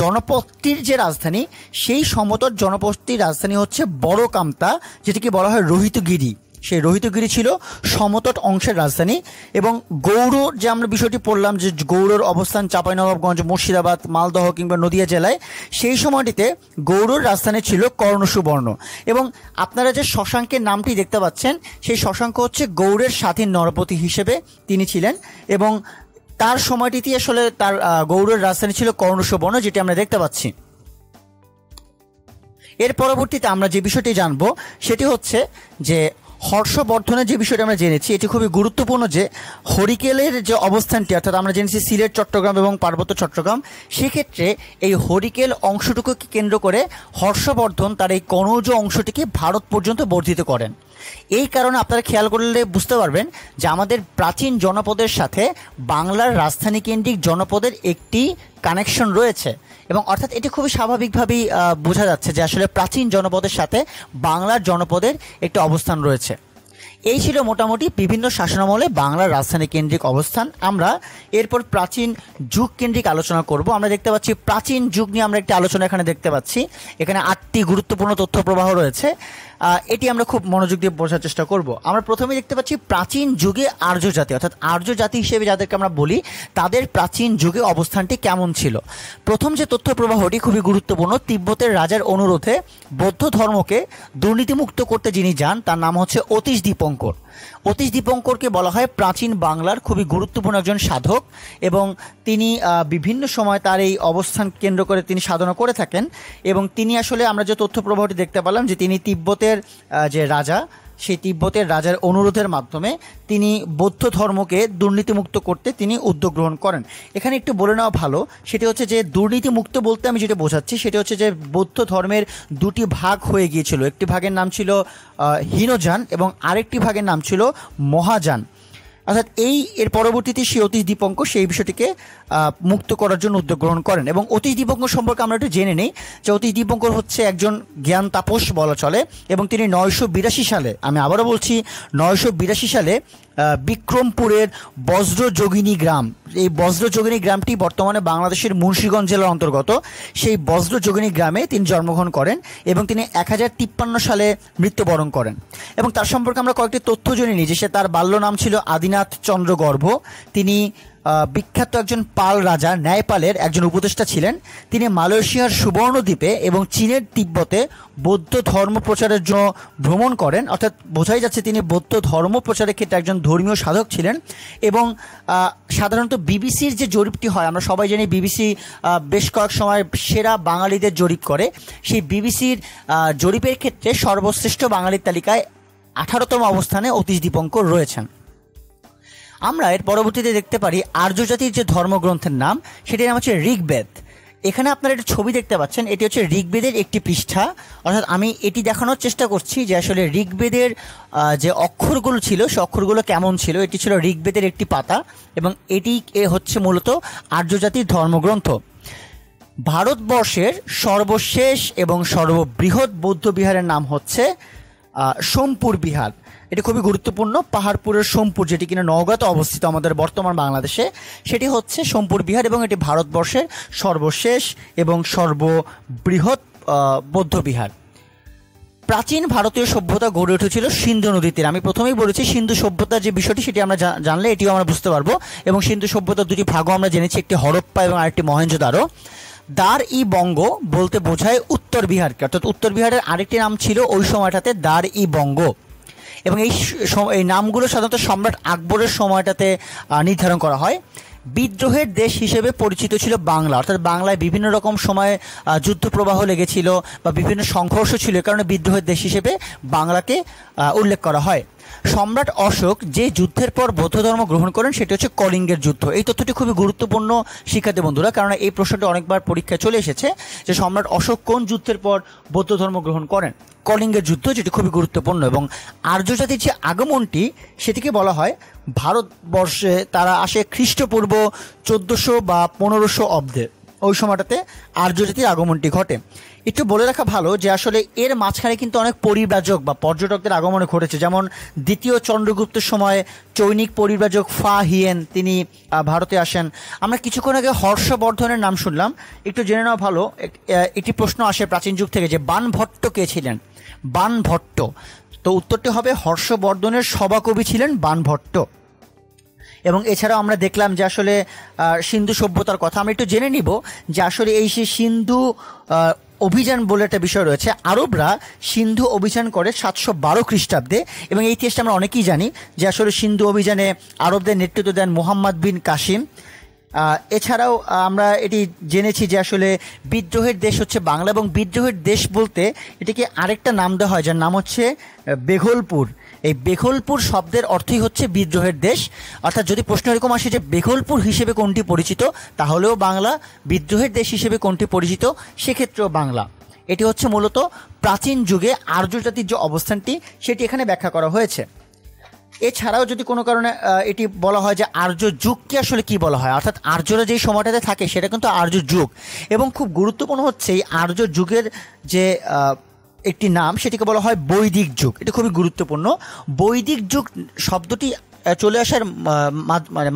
Speaker 1: জনপদটির যে রাজধানী, সেই সমতট জনপদটির রাজধানী হচ্ছে বড় কামতা, যেটাকে বলা হয় রোহিতগিরি। সেই রোহিতগিরি ছিল সমতট অংশের রাজধানী। এবং গৌড়, যে আমরা বিষয়টি পড়লাম যে গৌড়ের অবস্থান চাঁপাইনবাবগঞ্জ, মুর্শিদাবাদ, মালদহ কিংবা নদিয়া জেলায়, সেই সময়টিতে গৌড়ের রাজধানী ছিল কর্ণসুবর্ণ। এবং আপনারা যে শশাঙ্কের নামটি দেখতে পাচ্ছেন, সেই শশাঙ্ক হচ্ছে গৌড়ের স্বাধীন নরপতি হিসেবে তিনি ছিলেন। এবং তার সময়টিতে আসলে তার গৌড়ের রাজধানী ছিল কর্ণসুবর্ণ, যেটি আমরা দেখতে পাচ্ছি। এর পরবর্তীতে আমরা যে বিষয়টি জানবো সেটি হচ্ছে যে হর্ষবর্ধনের যে বিষয়টি আমরা জেনেছি, এটি খুবই গুরুত্বপূর্ণ যে হরিকেলের যে অবস্থানটি, অর্থাৎ আমরা জেনেছি সিলেট, চট্টগ্রাম এবং পার্বত্য চট্টগ্রাম, সেক্ষেত্রে এই হরিকেল অংশটুকুকে কেন্দ্র করে হর্ষবর্ধন তার এই কনৌজ অংশটিকে ভারত পর্যন্ত বর্ধিত করেন। এই কারণে আপনারা খেয়াল করলে বুঝতে পারবেন যে আমাদের প্রাচীন জনপদের সাথে বাংলার রাজধানী কেন্দ্রিক জনপদের একটি কানেকশন রয়েছে। এবং অর্থাৎ এটি খুবই স্বাভাবিকভাবেই বোঝা যাচ্ছে যে আসলে প্রাচীন জনপদের সাথে বাংলার জনপদের একটি অবস্থান রয়েছে। এই ছিল মোটামুটি বিভিন্ন শাসনামলে বাংলার রাজধানী কেন্দ্রিক অবস্থান। আমরা এরপর প্রাচীন যুগ কেন্দ্রিক আলোচনা করব। আমরা দেখতে পাচ্ছি প্রাচীন যুগ নিয়ে আমরা একটি আলোচনা এখানে দেখতে পাচ্ছি। এখানে 8টি গুরুত্বপূর্ণ তথ্য প্রবাহ রয়েছে, এটি আমরা খুব মনোযোগ দিয়ে বোঝার চেষ্টা করব। আমরা প্রথমে দেখতে পাচ্ছি প্রাচীন যুগে আর্য জাতি, অর্থাৎ আর্য জাতি হিসেবে যাদেরকে আমরা বলি, তাদের প্রাচীন যুগে অবস্থানটি কেমন ছিল। প্রথম যে তথ্য প্রবাহটি খুবই গুরুত্বপূর্ণ, তিব্বতের রাজার অনুরোধে বৌদ্ধ ধর্মকে দুর্নীতিমুক্ত করতে যিনি যান তার নাম হচ্ছে অতীশ দীপঙ্কর। অতীশ দীপঙ্করকে বলা হয় প্রাচীন বাংলার খুবই গুরুত্বপূর্ণ একজন সাধক, এবং তিনি বিভিন্ন সময় তার এই অবস্থান কেন্দ্র করে তিনি সাধনা করে থাকেন। এবং তিনি আসলে আমরা যে তথ্য প্রবাহটি দেখতে পেলাম যে তিনি তিব্বতের যে রাজা, সেই তিব্বতের রাজার অনুরোধের মাধ্যমে তিনি বৌদ্ধ ধর্মকে দুর্নীতিমুক্ত করতে তিনি উদ্যোগ গ্রহণ করেন। এখানে একটু বলে নেওয়া ভালো, সেটি হচ্ছে যে দুর্নীতিমুক্ত বলতে আমি যেটা বোঝাচ্ছি সেটি হচ্ছে যে বৌদ্ধ ধর্মের দুটি ভাগ হয়ে গিয়েছিল। একটি ভাগের নাম ছিল হীনযান এবং আরেকটি ভাগের নাম ছিল মহাযান। অর্থাৎ এর পরবর্তীতে সেই অতীশ দীপঙ্কর সেই বিষয়টিকে মুক্ত করার জন্য উদ্যোগ গ্রহণ করেন। এবং অতীশ দীপঙ্কর সম্পর্কে আমরা একটু জেনে নিই যে অতীশ দীপঙ্কর হচ্ছে একজন জ্ঞান তাপস বলা চলে। এবং তিনি 982 সালে, আমি আবারও বলছি 982 সালে বিক্রমপুরের বজ্রযোগিনী গ্রাম, এই বজ্রযোগিনী গ্রামটি বর্তমানে বাংলাদেশের মুন্সিগঞ্জ জেলার অন্তর্গত, সেই বজ্রযোগিনী গ্রামে তিনি জন্মগ্রহণ করেন এবং তিনি 1053 সালে মৃত্যুবরণ করেন। এবং তার সম্পর্কে আমরা কয়েকটি তথ্য জেনে নিই যে তার বাল্য নাম ছিল আদিনাথ চন্দ্র গর্ভ। তিনি বিখ্যাত একজন পাল রাজা ন্যায়পালের একজন উপদেষ্টা ছিলেন। তিনি মালয়েশিয়ার সুবর্ণদ্বীপে এবং চীনের তিব্বতে বৌদ্ধ ধর্ম প্রচারের জন্য ভ্রমণ করেন। অর্থাৎ বোঝাই যাচ্ছে তিনি বৌদ্ধ ধর্ম প্রচারের ক্ষেত্রে একজন ধর্মীয় সাধক ছিলেন। এবং সাধারণত বিবিসির যে জরিপটি হয়, আমরা সবাই জানি বিবিসি বেশ কয়েক সময় সেরা বাঙালিদের জরিপ করে। সেই বিবিসির জরিপের ক্ষেত্রে সর্বশ্রেষ্ঠ বাঙালির তালিকায় 18তম অবস্থানে অতীশ দীপঙ্কর রয়েছেন। আমরা এর পরবর্তীতে দেখতে পারি আর্য জাতির যে ধর্মগ্রন্থের নাম, সেটির নাম হচ্ছে ঋগ্বেদ। এখানে আপনারা একটা ছবি দেখতে পাচ্ছেন, এটি হচ্ছে ঋগ্বেদের একটি পৃষ্ঠা। অর্থাৎ আমি এটি দেখানোর চেষ্টা করছি যে আসলে ঋগ্বেদের যে অক্ষরগুলো ছিল সে অক্ষরগুলো কেমন ছিল। এটি ছিল ঋগ্বেদের একটি পাতা এবং এটি হচ্ছে মূলত আর্য জাতির ধর্মগ্রন্থ। ভারতবর্ষের সর্বশেষ এবং সর্ববৃহৎ বৌদ্ধ বিহারের নাম হচ্ছে সোমপুর বিহার। এটি খুবই গুরুত্বপূর্ণ। পাহাড়পুরের সোমপুর, যেটি কিনা নওগাঁতে অবস্থিত আমাদের বর্তমান বাংলাদেশে, সেটি হচ্ছে সোমপুর বিহার এবং এটি ভারতবর্ষের সর্বশেষ এবং সর্ববৃহৎ বৌদ্ধ বিহার। প্রাচীন ভারতীয় সভ্যতা গড়ে উঠেছিল সিন্ধু নদীর তীরে। আমি প্রথমেই বলেছি সিন্ধু সভ্যতার যে বিষয়টি সেটি আমরা জানলে এটিও আমরা বুঝতে পারবো। এবং সিন্ধু সভ্যতার দুটি ভাগও আমরা জেনেছি, একটি হরপ্পা এবং আরেকটি মহেঞ্জোদারো। দ্বার ই বঙ্গ বলতে বোঝায় উত্তর বিহারকে, অর্থাৎ উত্তর বিহারের আরেকটি নাম ছিল ওই সময়টাতে দ্বার ই বঙ্গ। এবং এই নামগুলো সাধারণত সম্রাট আকবরের সময়টাতে নির্ধারণ করা হয়। বিদ্রোহের দেশ হিসেবে পরিচিত ছিল বাংলা, অর্থাৎ বাংলায় বিভিন্ন রকম সময়ে যুদ্ধপ্রবাহ লেগেছিল বা বিভিন্ন সংঘর্ষ ছিল, এ কারণে বিদ্রোহের দেশ হিসেবে বাংলাকে উল্লেখ করা হয়। সম্রাট অশোক যে যুদ্ধের পর বৌদ্ধ ধর্ম গ্রহণ করেন সেটি হচ্ছে কলিঙ্গের যুদ্ধ। এই তথ্যটি খুবই গুরুত্বপূর্ণ শিক্ষার্থী বন্ধুরা, কারণ এই প্রশ্নটি অনেকবার পরীক্ষায় চলে এসেছে যে সম্রাট অশোক কোন যুদ্ধের পর বৌদ্ধ ধর্ম গ্রহণ করেন। কলিঙ্গের যুদ্ধ, যেটি খুবই গুরুত্বপূর্ণ। এবং আর্য জাতির যে আগমনটি সেটিকে বলা হয় ভারতবর্ষে তারা আসে খ্রিস্টপূর্ব 1400 বা 1500 অব্দে, ওই সময়টাতে আর্য জাতির আগমনটি ঘটে। একটু বলে রাখা ভালো যে আসলে এর মাঝখানে কিন্তু অনেক পরিব্রাজক বা পর্যটকদের আগমনে ঘটেছে, যেমন দ্বিতীয় চন্দ্রগুপ্তের সময় চৈনিক পরিব্রাজক ফা হিয়েন তিনি ভারতে আসেন। আমরা কিছুক্ষণ আগে হর্ষবর্ধনের নাম শুনলাম, একটু জেনে নেওয়া ভালো। একটি প্রশ্ন আসে প্রাচীন যুগ থেকে যে বাণভট্ট কে ছিলেন? বাণভট্ট, তো উত্তরটি হবে হর্ষবর্ধনের সভাকবি ছিলেন বাণভট্ট। এবং এছাড়াও আমরা দেখলাম যে আসলে সিন্ধু সভ্যতার কথা আমরা একটু জেনে নিব যে আসলে এই সে সিন্ধু অভিযান বলে একটা বিষয় রয়েছে। আরবরা সিন্ধু অভিযান করে 712 খ্রিস্টাব্দে, এবং এই ইতিহাসটা আমরা অনেকেই জানি যে আসলে সিন্ধু অভিযানে আরবদের নেতৃত্ব দেন মুহাম্মদ বিন কাসিম। এছাড়াও আমরা এটি জেনেছি যে আসলে বিদ্রোহের দেশ হচ্ছে বাংলা, এবং বিদ্রোহের দেশ বলতে এটিকে আরেকটা নাম দেওয়া হয় যার নাম হচ্ছে বেঘলপুর। এই বেঘলপুর শব্দের অর্থই হচ্ছে বিদ্রোহের দেশ। অর্থাৎ যদি প্রশ্ন এরকম আসে যে বেঘলপুর হিসেবে কোনটি পরিচিত, তাহলেও বাংলা। বিদ্রোহের দেশ হিসেবে কোনটি পরিচিত, সেক্ষেত্রেও বাংলা। এটি হচ্ছে মূলত প্রাচীন যুগে আর্য জাতির যে অবস্থানটি সেটি এখানে ব্যাখ্যা করা হয়েছে। এছাড়াও যদি কোনো কারণে এটি বলা হয় যে আর্য যুগকে আসলে কি বলা হয়, অর্থাৎ আর্যরা যেই সময়টাতে থাকে সেটা কিন্তু আর্য যুগ। এবং খুব গুরুত্বপূর্ণ হচ্ছে এই আর্য যুগের যে একটি নাম সেটিকে বলা হয় বৈদিক যুগ। এটা খুবই গুরুত্বপূর্ণ। বৈদিক যুগ শব্দটি চলে আসার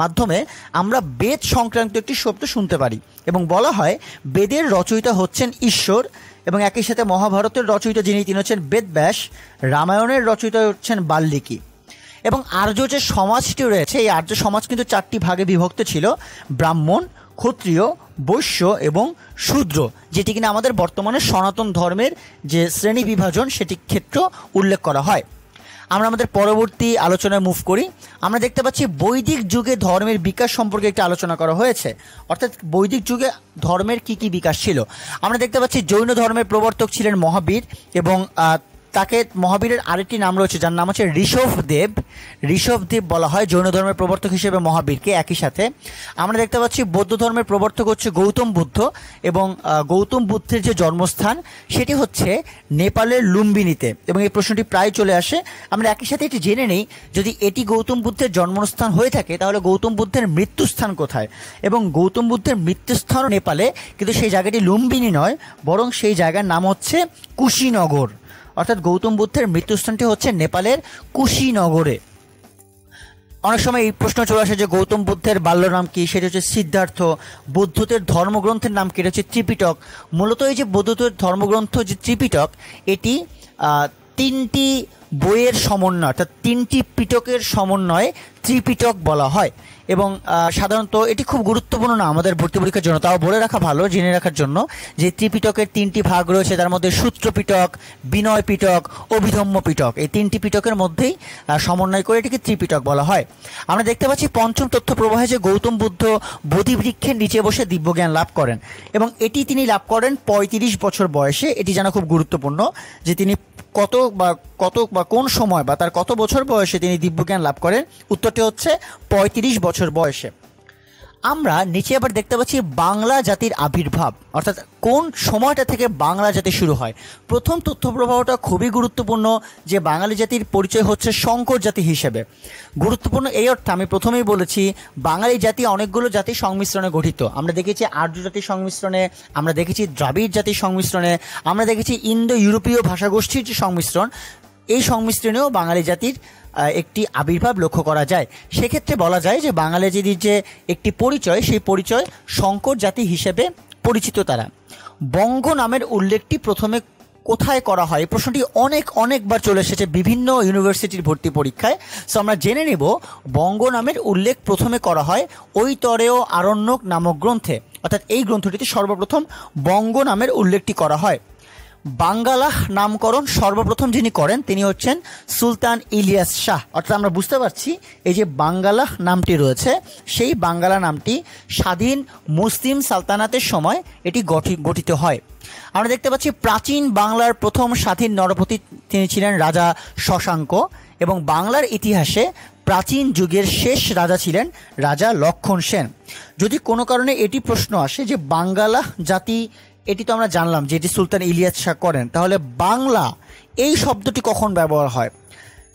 Speaker 1: মাধ্যমে আমরা বেদ সংক্রান্ত একটি শব্দ শুনতে পারি, এবং বলা হয় বেদের রচয়িতা হচ্ছেন ঈশ্বর, এবং একই সাথে মহাভারতের রচয়িতা যিনি তিনি হচ্ছেন বেদব্যাস, রামায়ণের রচয়িতা হচ্ছেন বাল্মীকি। এবং আর্য যে সমাজটি রয়েছে এই আর্য সমাজ কিন্তু 4টি ভাগে বিভক্ত ছিল: ব্রাহ্মণ, ক্ষত্রিয়, বৈশ্য এবং শূদ্র, যেটি কিনা আমাদের বর্তমানে সনাতন ধর্মের যে শ্রেণী বিভাজন সেটি ক্ষেত্র উল্লেখ করা হয়। আমরা আমাদের পরবর্তী আলোচনায় মুভ করি। আমরা দেখতে পাচ্ছি বৈদিক যুগে ধর্মের বিকাশ সম্পর্কে একটি আলোচনা করা হয়েছে, অর্থাৎ বৈদিক যুগে ধর্মের কি কি বিকাশ ছিল। আমরা দেখতে পাচ্ছি জৈন ধর্মের প্রবর্তক ছিলেন মহাবীর, এবং তাকে মহাবীরের আরেকটি নাম রয়েছে যার নাম হচ্ছে ঋষভদেব। ঋষভদেব বলা হয় জৈন ধর্মের প্রবর্তক হিসেবে মহাবীরকে। একই সাথে আমরা দেখতে পাচ্ছি বৌদ্ধ ধর্মের প্রবর্তক হচ্ছে গৌতম বুদ্ধ, এবং গৌতম বুদ্ধের যে জন্মস্থান সেটি হচ্ছে নেপালের লুম্বিনীতে, এবং এই প্রশ্নটি প্রায় চলে আসে। আমরা একই সাথে এটি জেনে নেই, যদি এটি গৌতম বুদ্ধের জন্মস্থান হয়ে থাকে তাহলে গৌতম বুদ্ধের মৃত্যুস্থান কোথায়। এবং গৌতম বুদ্ধের মৃত্যুস্থানও নেপালে, কিন্তু সেই জায়গাটি লুম্বিনী নয়, বরং সেই জায়গার নাম হচ্ছে কুশীনগর। অর্থাৎ গৌতম বুদ্ধের মৃত্যুস্থানটি হচ্ছে নেপালের কুশীনগরে। অনেক সময় এই প্রশ্ন চলে আসে যে গৌতম বুদ্ধের বাল্য নাম কি, সেটা হচ্ছে সিদ্ধার্থ। বৌদ্ধদের ধর্মগ্রন্থের নাম কি, এটা হচ্ছে ত্রিপিটক। মূলত এই যে বৌদ্ধদের ধর্মগ্রন্থ যে ত্রিপিটক, এটি 3টি বইয়ের সমন্বয়, অর্থাৎ 3টি পিটকের সমন্বয়ে ত্রিপিটক বলা হয়। এবং সাধারণত এটি খুব গুরুত্বপূর্ণ না আমাদের ভর্তি পরীক্ষার জন্য, তাও বলে রাখা ভালো জেনে রাখার জন্য যে ত্রিপিটকের 3টি ভাগ রয়েছে, তার মধ্যে সূত্র পিটক, বিনয় পিটক, অভিধম্ম পিটক। এই 3টি পিটকের মধ্যেই সমন্বয় করে এটিকে ত্রিপিটক বলা হয়। আমরা দেখতে পাচ্ছি পঞ্চম তথ্য প্রবাহে যে গৌতম বুদ্ধ বোধিবৃক্ষের নিচে বসে দিব্যজ্ঞান লাভ করেন, এবং এটি তিনি লাভ করেন 35 বছর বয়সে। এটি জানা খুব গুরুত্বপূর্ণ যে তিনি কত বা কোন সময় বা তার কত বছর বয়সে তিনি দিব্যজ্ঞান লাভ করেন। উত্তরটি হচ্ছে 35 বছর বয়সে। আমরা নিচে আবার দেখতে পাচ্ছি বাংলা জাতির আবির্ভাব, অর্থাৎ কোন সময়টা থেকে বাংলা জাতি শুরু হয়। প্রথম তথ্য প্রবাহটা খুবই গুরুত্বপূর্ণ যে বাঙালি জাতির পরিচয় হচ্ছে সংকর জাতি হিসেবে। গুরুত্বপূর্ণ এই অর্থে আমি প্রথমেই বলেছি বাঙালি জাতি অনেকগুলো জাতির সংমিশ্রণে গঠিত। আমরা দেখেছি আর্য জাতির সংমিশ্রণে, আমরা দেখেছি দ্রাবিড় জাতির সংমিশ্রণে, আমরা দেখেছি ইন্দো ইউরোপীয় ভাষাগোষ্ঠীর যে সংমিশ্রণ, এই সংমিশ্রণেও বাঙালি জাতির একটি আবির্ভাব লক্ষ্য করা যায়। সেক্ষেত্রে বলা যায় যে বাঙালি জাতির যে একটি পরিচয়, সেই পরিচয় সংকর জাতি হিসেবে পরিচিত তারা। বঙ্গ নামের উল্লেখটি প্রথমে কোথায় করা হয়, এই প্রশ্নটি অনেকবার চলে এসেছে বিভিন্ন ইউনিভার্সিটির ভর্তি পরীক্ষায়। সো আমরা জেনে নেব বঙ্গ নামের উল্লেখ প্রথমে করা হয় ঐতরেয় আরণ্যক নামক গ্রন্থে, অর্থাৎ এই গ্রন্থটিতে সর্বপ্রথম বঙ্গ নামের উল্লেখটি করা হয়। বাঙ্গালাহ নামকরণ সর্বপ্রথম যিনি করেন তিনি হচ্ছেন সুলতান ইলিয়াস শাহ। অর্থাৎ আমরা বুঝতে পারছি এই যে বাঙ্গালাহ নামটি রয়েছে, সেই বাঙ্গালা নামটি স্বাধীন মুসলিম সালতানাতের সময় এটি গঠিত হয়। আমরা দেখতে পাচ্ছি প্রাচীন বাংলার প্রথম স্বাধীন নরপতি তিনি ছিলেন রাজা শশাঙ্ক, এবং বাংলার ইতিহাসে প্রাচীন যুগের শেষ রাজা ছিলেন রাজা লক্ষণ সেন। যদি কোনো কারণে এটি প্রশ্ন আসে যে বাঙ্গালাহ জাতি, এটি তো আমরা জানলাম যে এটি সুলতান ইলিয়াস শাহ করেন, তাহলে বাংলা এই শব্দটি কখন ব্যবহার হয়?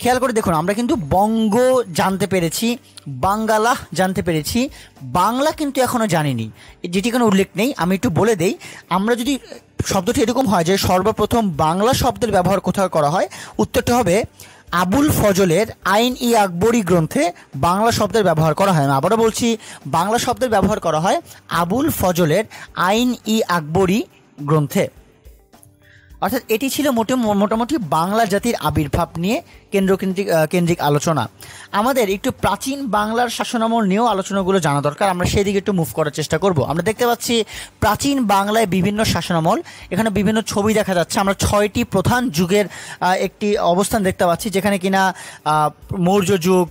Speaker 1: খেয়াল করে দেখুন, আমরা কিন্তু বঙ্গ জানতে পেরেছি, বাঙ্গালা জানতে পেরেছি, বাংলা কিন্তু এখনও জানিনি, যেটি কোনো উল্লেখ নেই। আমি একটু বলে দেই, আমরা যদি শব্দটি এরকম হয় যে সর্বপ্রথম বাংলা শব্দের ব্যবহার কোথায় করা হয়, উত্তরটি হবে আবুল ফজলের আইন ই আকবরী গ্রন্থে বাংলা শব্দের ব্যবহার করা হয়। আমি আবারও বলছি, বাংলা শব্দের ব্যবহার করা হয় আবুল ফজলের আইন ই আকবরী গ্রন্থে। অর্থাৎ এটি ছিল মোটামুটি বাংলা জাতির আবির্ভাব নিয়ে কেন্দ্রিক আলোচনা। আমাদের একটু প্রাচীন বাংলার শাসনামল নিয়েও আলোচনাগুলো জানা দরকার, আমরা সেই দিকে একটু মুভ করার চেষ্টা করব। আমরা দেখতে পাচ্ছি প্রাচীন বাংলায় বিভিন্ন শাসনামল, এখানে বিভিন্ন ছবি দেখা যাচ্ছে। আমরা 6টি প্রধান যুগের একটি অবস্থান দেখতে পাচ্ছি, যেখানে কিনা মৌর্য যুগ,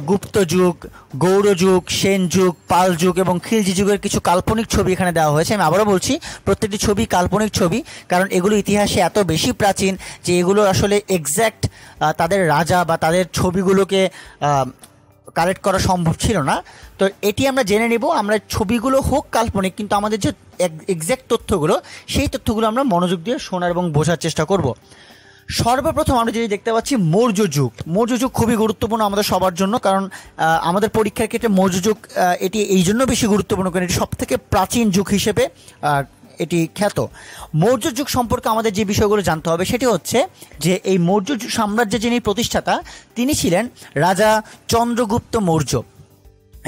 Speaker 1: গুপ্ত যুগ, গৌড় যুগ, সেন যুগ, পাল যুগ এবং খিলজি যুগের কিছু কাল্পনিক ছবি এখানে দেওয়া হয়েছে। আমি আবারও বলছি, প্রত্যেকটি ছবি কাল্পনিক ছবি, কারণ এগুলো ইতিহাসে এত বেশি প্রাচীন যে এগুলো আসলে এক্স্যাক্ট তাদের রাজা বা তাদের ছবিগুলোকে কালেক্ট করা সম্ভব ছিল না। তো এটি আমরা জেনে নেব, আমরা ছবিগুলো হোক কাল্পনিক, কিন্তু আমাদের যে এক্স্যাক্ট তথ্যগুলো, সেই তথ্যগুলো আমরা মনোযোগ দিয়ে শোনার এবং বোঝার চেষ্টা করব। সর্বপ্রথম আমরা যেটি দেখতে পাচ্ছি মৌর্য যুগ। মৌর্য যুগ খুবই গুরুত্বপূর্ণ আমাদের সবার জন্য, কারণ আমাদের পরীক্ষার ক্ষেত্রে মৌর্য যুগ এটি এই জন্য বেশি গুরুত্বপূর্ণ, কারণ এটি সবথেকে প্রাচীন যুগ হিসেবে এটি খ্যাত। মৌর্য যুগ সম্পর্কে আমাদের যে বিষয়গুলো জানতে হবে সেটি হচ্ছে যে এই মৌর্য সাম্রাজ্যের যিনি প্রতিষ্ঠাতা, তিনি ছিলেন রাজা চন্দ্রগুপ্ত মৌর্য,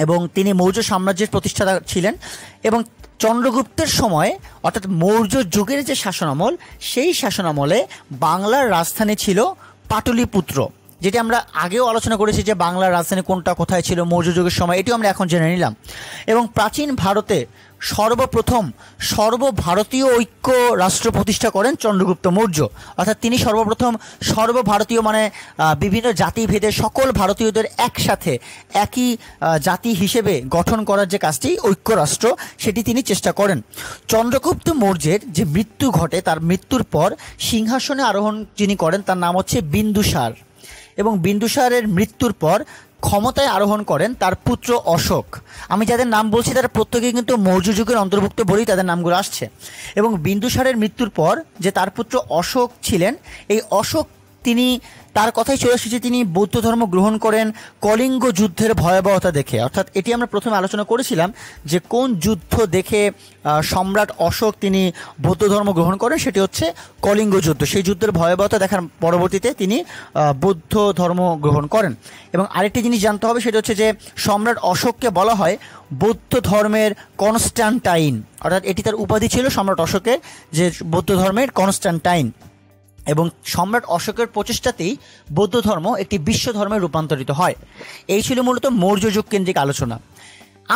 Speaker 1: এবং তিনি মৌর্য সাম্রাজ্যের প্রতিষ্ঠাতা ছিলেন। এবং চন্দ্রগুপ্তের সময়, অর্থাৎ মৌর্য যুগের যে শাসনামল, সেই শাসনামলে বাংলার রাজধানী ছিল পাটলিপুত্র, যেটি আমরা আগেও আলোচনা করেছি যে বাংলার রাজধানী কোনটা কোথায় ছিল মৌর্য যুগের সময়, এটিও আমরা এখন জেনে নিলাম। এবং প্রাচীন ভারতে সর্বপ্রথম সর্বভারতীয় ঐক্য রাষ্ট্র প্রতিষ্ঠা করেন চন্দ্রগুপ্ত মৌর্য। অর্থাৎ তিনি সর্বপ্রথম সর্বভারতীয়, মানে বিভিন্ন জাতিভেদের সকল ভারতীয়দের একসাথে একই জাতি হিসেবে গঠন করার যে কাজটি, ঐক্য রাষ্ট্র, সেটি তিনি চেষ্টা করেন। চন্দ্রগুপ্ত মৌর্যের যে মৃত্যু ঘটে, তার মৃত্যুর পর সিংহাসনে আরোহণ যিনি করেন তার নাম হচ্ছে বিন্দুসার, এবং বিন্দুসারের মৃত্যুর পর ক্ষমতায় আরোহণ করেন তার পুত্র অশোক। আমি যাদের নাম বলছি তারা প্রত্যেকেই কিন্তু মৌর্য যুগের অন্তর্ভুক্ত বলেই তাদের নামগুলো আসছে। এবং বিন্দুসারের মৃত্যুর পর যে তার পুত্র অশোক ছিলেন, এই অশোক তিনি, তার কথাই চলে এসেছে, তিনি বৌদ্ধ ধর্ম গ্রহণ করেন কলিঙ্গ যুদ্ধের ভয়াবহতা দেখে। অর্থাৎ এটি আমরা প্রথমে আলোচনা করেছিলাম যে কোন যুদ্ধ দেখে সম্রাট অশোক তিনি বৌদ্ধ ধর্ম গ্রহণ করেন, সেটি হচ্ছে কলিঙ্গ যুদ্ধ। সেই যুদ্ধের ভয়াবহতা দেখার পরবর্তীতে তিনি বৌদ্ধ ধর্ম গ্রহণ করেন। এবং আরেকটি জিনিস জানতে হবে, সেটা হচ্ছে যে সম্রাট অশোককে বলা হয় বৌদ্ধ ধর্মের কনস্ট্যান্টাইন, অর্থাৎ এটি তার উপাধি ছিল সম্রাট অশোকের, যে বৌদ্ধ ধর্মের কনস্ট্যান্টাইন। এবং সম্রাট অশোকের প্রচেষ্টাতেই বৌদ্ধ ধর্ম একটি বিশ্ব ধর্মে রূপান্তরিত হয়। এই ছিল মূলত মৌর্য যুগ কেন্দ্রিক আলোচনা।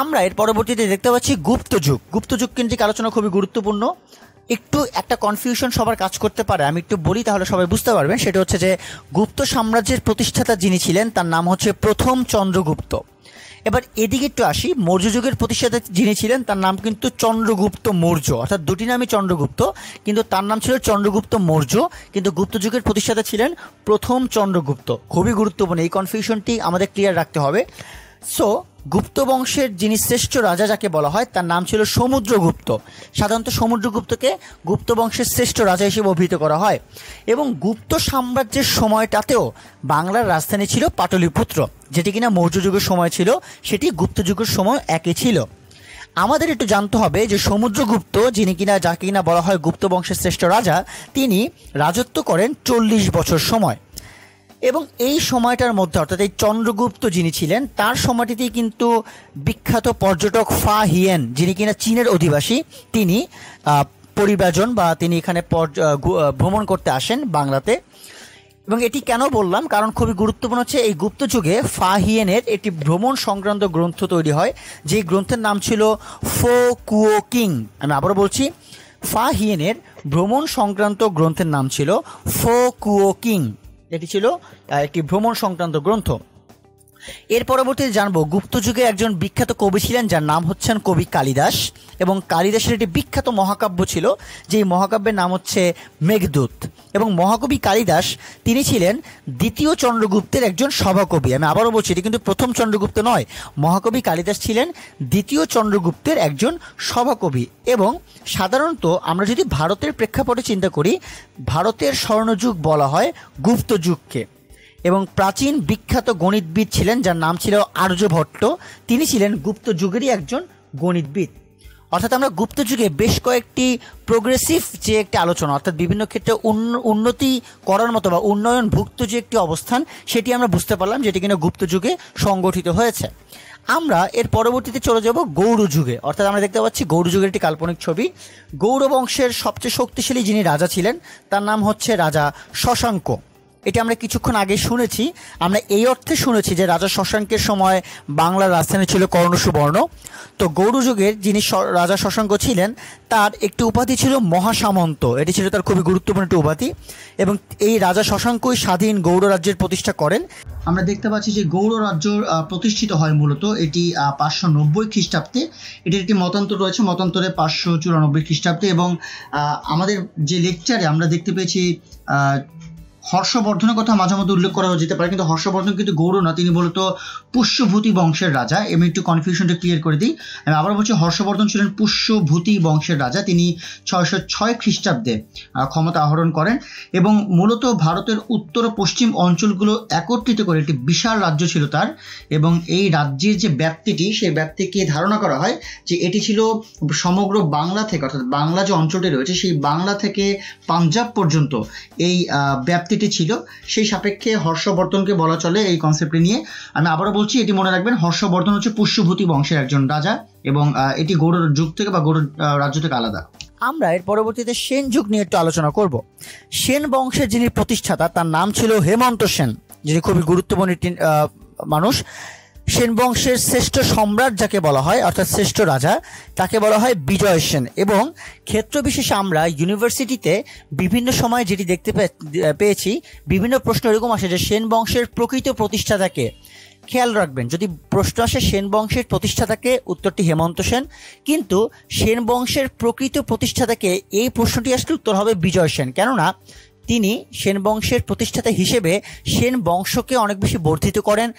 Speaker 1: আমরা এর পরবর্তীতে দেখতে পাচ্ছি গুপ্ত যুগ। গুপ্ত যুগ কেন্দ্রিক আলোচনা খুবই গুরুত্বপূর্ণ। একটু একটা কনফিউশন সবার কাজ করতে পারে, আমি একটু বলি তাহলে সবাই বুঝতে পারবেন। সেটা হচ্ছে যে গুপ্ত সাম্রাজ্যের প্রতিষ্ঠাতা যিনি ছিলেন তার নাম হচ্ছে প্রথম চন্দ্রগুপ্ত। এবার এদিকে একটু আসি, মৌর্য যুগের প্রতিষ্ঠাতা যিনি ছিলেন তার নাম কিন্তু চন্দ্রগুপ্ত মৌর্য, অর্থাৎ দুটি নামই চন্দ্রগুপ্ত, কিন্তু তার নাম ছিল চন্দ্রগুপ্ত মৌর্য, কিন্তু গুপ্ত যুগের প্রতিষ্ঠাতা ছিলেন প্রথম চন্দ্রগুপ্ত। খুবই গুরুত্বপূর্ণ, এই কনফিউশনটি আমাদের ক্লিয়ার রাখতে হবে। সো গুপ্ত বংশের যিনি শ্রেষ্ঠ রাজা যাকে বলা হয় তার নাম ছিল সমুদ্রগুপ্ত। সাধারণত সমুদ্রগুপ্তকে গুপ্ত বংশের শ্রেষ্ঠ রাজা হিসেবে অভিহিত করা হয়। এবং গুপ্ত সাম্রাজ্যের সময়টাতেও বাংলার রাজধানী ছিল পাটলিপুত্র, যেটি কিনা মৌর্য যুগের সময় ছিল, সেটি গুপ্ত যুগের সময় একই ছিল। আমাদের একটু জানতে হবে যে সমুদ্রগুপ্ত, যিনি কিনা যাকে কিনা বলা হয় গুপ্ত বংশের শ্রেষ্ঠ রাজা, তিনি রাজত্ব করেন 40 বছর সময়। এবং এই সময়টার মধ্যে, অর্থাৎ এই চন্দ্রগুপ্ত যিনি ছিলেন তার সময়টিতেই কিন্তু বিখ্যাত পর্যটক ফা হিয়েন, যিনি কিনা চীনের অধিবাসী, তিনি পরিব্রাজন বা তিনি এখানে ভ্রমণ করতে আসেন বাংলাতে। এবং এটি কেন বললাম, কারণ খুবই গুরুত্বপূর্ণ হচ্ছে এই গুপ্ত যুগে ফা হিয়েনের একটি ভ্রমণ সংক্রান্ত গ্রন্থ তৈরি হয়, যেই গ্রন্থের নাম ছিল ফো কুও কিং। আমি আবারও বলছি, ফা হিয়েনের ভ্রমণ সংক্রান্ত গ্রন্থের নাম ছিল ফো কুও কিং। এটি ছিল একটি ভ্রমণ সংক্রান্ত গ্রন্থ। এর পরবর্তীতে জানবো গুপ্ত যুগে একজন বিখ্যাত কবি ছিলেন যার নাম হচ্ছেন কবি কালিদাস, এবং কালিদাসের একটি বিখ্যাত মহাকাব্য ছিল, যেই মহাকাব্যের নাম হচ্ছে মেঘদূত। এবং মহাকবি কালিদাস তিনি ছিলেন দ্বিতীয় চন্দ্রগুপ্তের একজন সভাকবি। আমি আবারও বলছি, এটি কিন্তু প্রথম চন্দ্রগুপ্ত নয়, মহাকবি কালিদাস ছিলেন দ্বিতীয় চন্দ্রগুপ্তের একজন সভাকবি। এবং সাধারণত আমরা যদি ভারতের প্রেক্ষাপটে চিন্তা করি, ভারতের স্বর্ণযুগ বলা হয় গুপ্ত যুগকে। এবং প্রাচীন বিখ্যাত গণিতবিদ ছিলেন যার নাম ছিল আর্যভট্ট। তিনি ছিলেন গুপ্ত যুগেরই একজন গণিতবিদ। অর্থাৎ আমরা গুপ্ত যুগে বেশ কয়েকটি প্রোগ্রেসিভ যে একটি আলোচনা, অর্থাৎ বিভিন্ন ক্ষেত্রে উন্নতি করার মতো বা উন্নয়নভুক্ত যে একটি অবস্থান, সেটি আমরা বুঝতে পারলাম যেটি কিনা গুপ্ত যুগে সংগঠিত হয়েছে। আমরা এর পরবর্তীতে চলে যাব গৌড় যুগে। অর্থাৎ আমরা দেখতে পাচ্ছি গৌড় যুগের একটি কাল্পনিক ছবি। গৌড় বংশের সবচেয়ে শক্তিশালী যিনি রাজা ছিলেন তার নাম হচ্ছে রাজা শশাঙ্ক। এটা আমরা কিছুক্ষণ আগে শুনেছি। আমরা এই অর্থে শুনেছি যে রাজা শশাঙ্কের সময় বাংলার রাজধানী ছিল কর্ণ সুবর্ণ। তো গৌড় যুগের যিনি রাজা শশাঙ্ক ছিলেন তার একটি উপাধি ছিল মহাসামন্ত। এটি ছিল তার খুবই গুরুত্বপূর্ণ একটি উপাধি এবং এই রাজা শশাঙ্কই স্বাধীন গৌড় রাজ্যের প্রতিষ্ঠা করেন। আমরা দেখতে পাচ্ছি যে গৌড় রাজ্য প্রতিষ্ঠিত হয় মূলত এটি 590 খ্রিস্টাব্দে। এটির একটি মতান্তর রয়েছে, মতান্তরে 594 খ্রিস্টাব্দে। এবং আমাদের যে লেকচারে আমরা দেখতে পেয়েছি হর্ষবর্ধনের কথা মাঝে মধ্যে উল্লেখ করা যেতে পারে, কিন্তু হর্ষবর্ধন কিন্তু গৌড় না, তিনি মূলত পুষ্যভূতি বংশের রাজা। আমি একটু কনফিউশনটা ক্লিয়ার করে দিই। আমি আবার বলছি, হর্ষবর্ধন ছিলেন পুষ্যভূতি বংশের রাজা। তিনি 606 খ্রিস্টাব্দে ক্ষমতা আহরণ করেন এবং মূলত ভারতের উত্তর ও পশ্চিম অঞ্চলগুলো একত্রিত করে একটি বিশাল রাজ্য ছিল তার। এবং এই রাজ্যের যে ব্যাপ্তিটি, সেই ব্যাপ্তিকে ধারণা করা হয় যে এটি ছিল সমগ্র বাংলা থেকে, অর্থাৎ বাংলা যে অঞ্চলটি রয়েছে সেই বাংলা থেকে পাঞ্জাব পর্যন্ত এই ব্যাপ্তি ছিল। সেই সাপেক্ষে হর্ষবর্ধনকে বলা চলে এই কনসেপ্টটি নিয়ে। আমি আবারও বলছি, এটি মনে রাখবেন, হর্ষবর্ধন হচ্ছে পুষ্যভূতি বংশের একজন রাজা এবং এটি গৌড় যুগ থেকে বা গৌড় রাজ্য থেকে আলাদা। আমরা এর পরবর্তীতে সেন যুগ নিয়ে একটু আলোচনা করব। সেন বংশের যিনি প্রতিষ্ঠাতা তার নাম ছিল হেমন্ত সেন, যিনি খুবই গুরুত্বপূর্ণ একটি মানুষ। সেন বংশের শ্রেষ্ঠ সম্রাট যাকে বলা হয়, অর্থাৎ শ্রেষ্ঠ রাজা, তাকে বলা হয় বিজয় সেন। এবং ক্ষেত্র বিশেষে আমরা ইউনিভার্সিটিতে বিভিন্ন সময় যেটি দেখতে পেয়েছি, বিভিন্ন প্রশ্ন এরকম আসে যে সেন বংশের প্রকৃত প্রতিষ্ঠাতাকে। খেয়াল রাখবেন, যদি প্রশ্ন আসে সেন বংশের প্রতিষ্ঠাতাকে, উত্তরটি হেমন্ত সেন। কিন্তু সেন বংশের প্রকৃত প্রতিষ্ঠাতাকে, এই প্রশ্নটি আসলে উত্তর হবে বিজয় সেন। কেননা তিনি সেন বংশের প্রতিষ্ঠাতা হিসেবে সেন বংশকে অনেক বেশি বর্ধিত করেন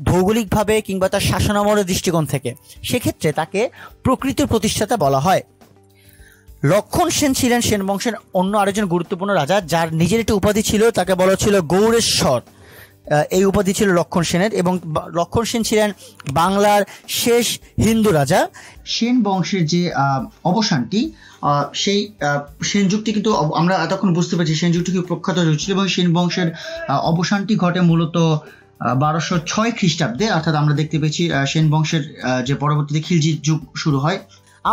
Speaker 1: ভৌগোলিকভাবে কিংবা তার শাসনামলের দৃষ্টিকোণ থেকে। সেক্ষেত্রে তাকে প্রকৃত প্রতিষ্ঠাতা বলা হয়। লক্ষণ সেন ছিলেন সেন বংশের অন্য আরেকজন গুরুত্বপূর্ণ রাজা, যার নিজের একটি উপাধি ছিল, তাকে বলা ছিল গৌড়েশ্বর। এই উপাধি ছিল লক্ষণ সেনের এবং লক্ষণ সেন ছিলেন বাংলার শেষ হিন্দু রাজা। সেন বংশের যে অবসানটি, সেই সেন যুগটি কিন্তু আমরা এতক্ষণ বুঝতে পারছি সেন যুগটি কি প্রখ্যাত যুগ ছিল এবং সেন বংশের অবসানটি ঘটে মূলত 1206 খ্রিস্টাব্দে। অর্থাৎ আমরা দেখতে পেয়েছি সেন বংশের যে পরবর্তীতে খিলজি যুগ শুরু হয়।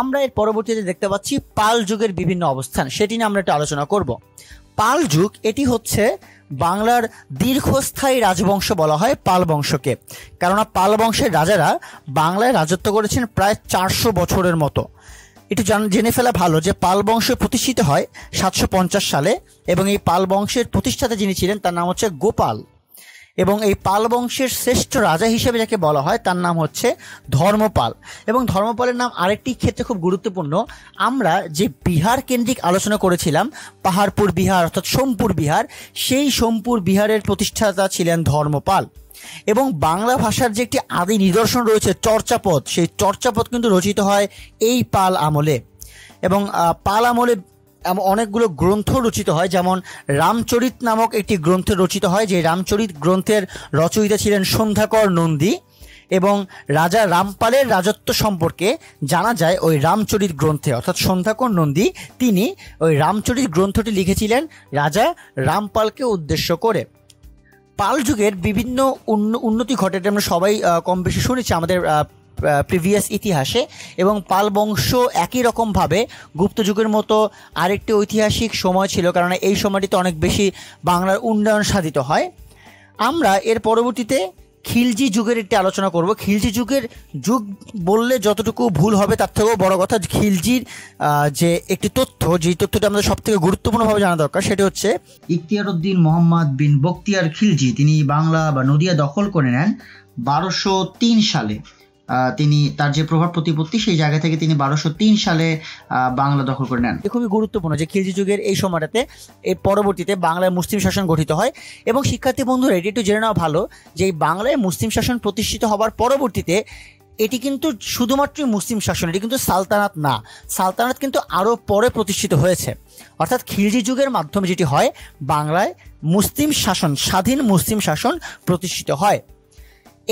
Speaker 1: আমরা এর পরবর্তীতে দেখতে পাচ্ছি পাল যুগের বিভিন্ন অবস্থান, সেটি নিয়ে আমরা একটু আলোচনা করব। পাল যুগ, এটি হচ্ছে বাংলার দীর্ঘস্থায়ী রাজবংশ বলা হয় পাল বংশকে, কেননা পাল বংশের রাজারা বাংলায় রাজত্ব করেছেন প্রায় 400 বছরের মতো। একটু জেনে ফেলা ভালো যে পাল বংশ প্রতিষ্ঠিত হয় 750 সালে এবং এই পাল বংশের প্রতিষ্ঠাতা যিনি ছিলেন তার নাম হচ্ছে গোপাল। এবং এই পাল বংশের শ্রেষ্ঠ রাজা হিসেবে যাকে বলা হয় তার নাম হচ্ছে ধর্মপাল। এবং ধর্মপালের নাম আরেকটি ক্ষেত্রে খুব গুরুত্বপূর্ণ। আমরা যে বিহার কেন্দ্রিক আলোচনা করেছিলাম, পাহাড়পুর বিহার অর্থাৎ সোমপুর বিহার, সেই সোমপুর বিহারের প্রতিষ্ঠাতা ছিলেন ধর্মপাল। এবং বাংলা ভাষার যে একটি আদি নিদর্শন রয়েছে চর্যাপদ, সেই চর্যাপদ কিন্তু রচিত হয় এই পাল আমলে। এবং পাল আমলে অনেকগুলো গ্রন্থ রচিত হয়, যেমন রামচরিত নামক একটি গ্রন্থ রচিত হয়, যে রামচরিত গ্রন্থের রচয়িতা ছিলেন সন্ধ্যাকর নন্দী। এবং রাজা রামপালের রাজত্ব সম্পর্কে জানা যায় ওই রামচরিত গ্রন্থে, অর্থাৎ সন্ধ্যাকর নন্দী তিনি ওই রামচরিত গ্রন্থটি লিখেছিলেন রাজা রামপালকে উদ্দেশ্য করে। পাল যুগের বিভিন্ন উন্নতি ঘটে, আমরা সবাই কম বেশি শুনেছি আমাদের প্রিভিয়াস ইতিহাসে। এবং পাল বংশ একই রকমভাবে গুপ্ত যুগের মতো আরেকটি ঐতিহাসিক সময় ছিল, কারণ এই সময়টিতে অনেক বেশি বাংলার উন্নয়ন সাধিত হয়। আমরা এর পরবর্তীতে খিলজি যুগের একটি আলোচনা করব। খিলজি যুগের যুগ বললে যতটুকু ভুল হবে তার থেকেও বড় কথা, খিলজির যে একটি তথ্য, যেই তথ্যটা আমাদের সব থেকে গুরুত্বপূর্ণভাবে জানা দরকার, সেটি হচ্ছে ইখতিয়ার উদ্দিন মোহাম্মদ বিন বখতিয়ার খিলজি। তিনি বাংলা বা নদিয়া দখল করে নেন 1203 সালে। তিনি তার যে প্রভাব প্রতিপত্তি সেই জায়গা থেকে তিনি 1203 সালে বাংলা দখল করে নেন। খুবই গুরুত্বপূর্ণ যে খিলজি যুগের এই সময়টাতে এর পরবর্তীতে বাংলায় মুসলিম শাসন গঠিত হয়। এবং শিক্ষার্থী বন্ধুরা এটি একটু জেনে নেওয়া ভালো যে এই বাংলায় মুসলিম শাসন প্রতিষ্ঠিত হবার পরবর্তীতে এটি কিন্তু শুধুমাত্রই মুসলিম শাসন, এটি কিন্তু সালতানাত না। সালতানাত কিন্তু আরও পরে প্রতিষ্ঠিত হয়েছে, অর্থাৎ খিলজি যুগের মাধ্যমে যেটি হয়, বাংলায় মুসলিম শাসন, স্বাধীন মুসলিম শাসন প্রতিষ্ঠিত হয়।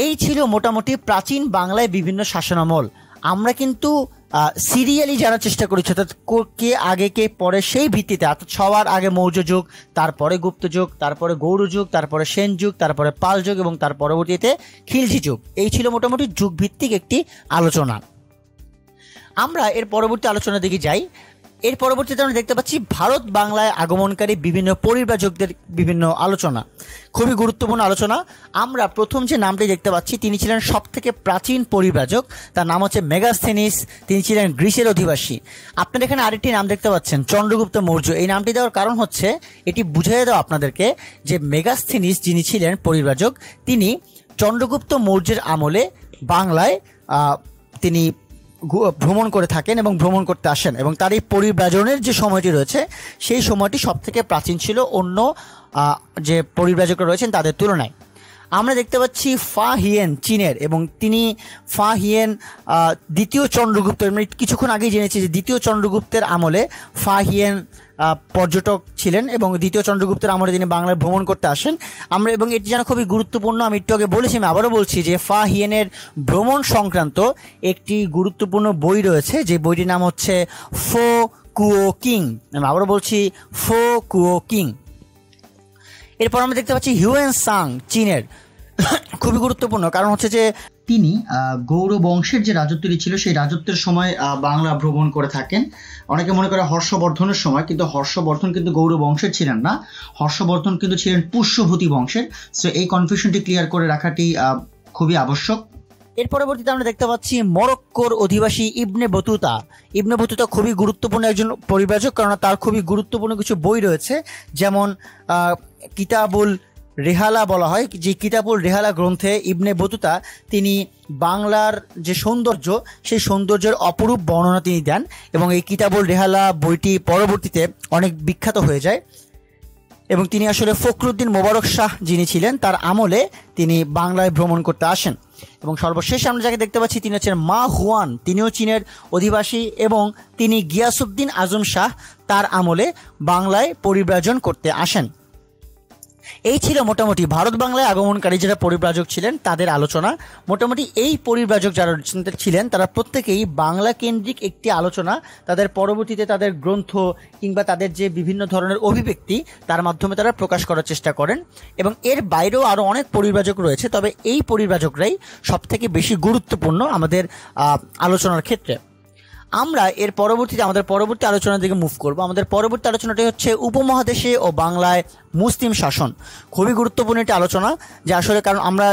Speaker 1: এই ছিল মোটামুটি প্রাচীন বাংলায় বিভিন্ন শাসনামল। আমরা কিন্তু সিরিয়ালি জানার চেষ্টা করেছি, অর্থাৎ কে আগে কে পরে সেই ভিত্তিতে, অর্থাৎ সবার আগে মৌর্য যুগ, তারপরে গুপ্ত যুগ, তারপরে গৌড় যুগ, তারপরে সেন যুগ, তারপরে পাল যুগ এবং তার পরবর্তীতে খিলজি যুগ। এই ছিল মোটামুটি যুগ ভিত্তিক একটি আলোচনা। আমরা এর পরবর্তী আলোচনার দিকে যাই। এর পরবর্তীতে আমরা দেখতে পাচ্ছি ভারত বাংলায় আগমনকারী বিভিন্ন পরিব্রাজকদের বিভিন্ন আলোচনা, খুবই গুরুত্বপূর্ণ আলোচনা। আমরা প্রথম যে নামটি দেখতে পাচ্ছি, তিনি ছিলেন সবথেকে প্রাচীন পরিব্রাজক, তার নাম হচ্ছে মেগাস্থেনিস। তিনি ছিলেন গ্রিসের অধিবাসী। আপনারা এখানে আরেকটি নাম দেখতে পাচ্ছেন, চন্দ্রগুপ্ত মৌর্য। এই নামটি দেওয়ার কারণ হচ্ছে এটি বুঝিয়ে দেওয়া আপনাদেরকে যে মেগাস্থেনিস যিনি ছিলেন পরিব্রাজক, তিনি চন্দ্রগুপ্ত মৌর্যের আমলে বাংলায় তিনি ভ্রমণ করে থাকেন এবং ভ্রমণ করতে আসেন, এবং তার এই পরিব্রাজনের যে সময়টি রয়েছে সেই সময়টি সবথেকে প্রাচীন ছিল অন্য যে পরিব্রাজকরা রয়েছেন তাদের তুলনায়। আমরা দেখতে পাচ্ছি ফা হিয়েন চীনের, এবং তিনি ফা হিয়েন দ্বিতীয় চন্দ্রগুপ্ত, আমরা কিছুক্ষণ আগেই জেনেছি যে দ্বিতীয় চন্দ্রগুপ্তের আমলে ফা হিয়েন পর্যটক ছিলেন এবং দ্বিতীয় চন্দ্রগুপ্তের আমলে তিনি বাংলায় ভ্রমণ করতে আসেন। আমরা এবং এটি যেন খুবই গুরুত্বপূর্ণ, আমি একটু আগে বলেছি, আমি আবারও বলছি যে ফা হিয়েনের ভ্রমণ সংক্রান্ত একটি গুরুত্বপূর্ণ বই রয়েছে, যে বইটির নাম হচ্ছে ফো কুও কিং। আমি আবারও বলছি ফো কুও কিং। এরপর আমরা দেখতে পাচ্ছি হিউয়েন সাং চীনের, খুবই গুরুত্বপূর্ণ কারণ হচ্ছে যে তিনি গৌড় বংশের যে রাজত্বটি ছিল সেই রাজত্বের সময় বাংলা ভ্রমণ করে থাকেন। অনেকে মনে করে হর্ষবর্ধনের সময়, কিন্তু হর্ষবর্ধন কিন্তু গৌড় বংশের ছিলেন না, হর্ষবর্ধন কিন্তু ছিলেন পুষ্যভূতি বংশের। সো এই কনফিউশনটি ক্লিয়ার করে রাখাটি খুবই আবশ্যক। এর পরবর্তীতে আমরা দেখতে পাচ্ছি মরক্কোর অধিবাসী ইবনে বতুতা। ইবনে বতুতা খুবই গুরুত্বপূর্ণ একজন পরিব্রাজক, কারণ তার খুবই গুরুত্বপূর্ণ কিছু বই রয়েছে, যেমন কিতাবুল রেহালা বলা হয়। যে কিতাবুল রেহালা গ্রন্থে ইবনে বতুতা তিনি বাংলার যে সৌন্দর্য, সেই সৌন্দর্যের অপরূপ বর্ণনা তিনি দেন, এবং এই কিতাবুল রেহালা বইটি পরবর্তীতে অনেক বিখ্যাত হয়ে যায়। এবং তিনি আসলে ফখরুদ্দিন মোবারক শাহ যিনি ছিলেন তার আমলে তিনি বাংলায় ভ্রমণ করতে আসেন। এবং সর্বশেষ আমরা যাকে দেখতে পাচ্ছি তিনি হচ্ছেন মা হুয়ান, তিনিও চীনের অধিবাসী, এবং তিনি গিয়াসউদ্দিন আজম শাহ তার আমলে বাংলায় পরিব্রাজন করতে আসেন। এই ছিল মোটামুটি ভারত বাংলায় আগমনকারী যারা পরিব্রাজক ছিলেন তাদের আলোচনা। মোটামুটি এই পরিব্রাজক যারা ছিলেন তারা প্রত্যেকেই বাংলা কেন্দ্রিক একটি আলোচনা, তাদের পরবর্তীতে তাদের গ্রন্থ কিংবা তাদের যে বিভিন্ন ধরনের অভিব্যক্তি তার মাধ্যমে তারা প্রকাশ করার চেষ্টা করেন। এবং এর বাইরেও আরও অনেক পরিব্রাজক রয়েছে, তবে এই পরিব্রাজকরাই সবথেকে বেশি গুরুত্বপূর্ণ আমাদের আলোচনার ক্ষেত্রে। আমরা এর পরবর্তীতে আমাদের পরবর্তী আলোচনার দিকে মুভ করব। আমাদের পরবর্তী আলোচনাটি হচ্ছে উপমহাদেশে ও বাংলায় মুসলিম শাসন। খুবই গুরুত্বপূর্ণ একটি আলোচনা, যে আসলে কারণ আমরা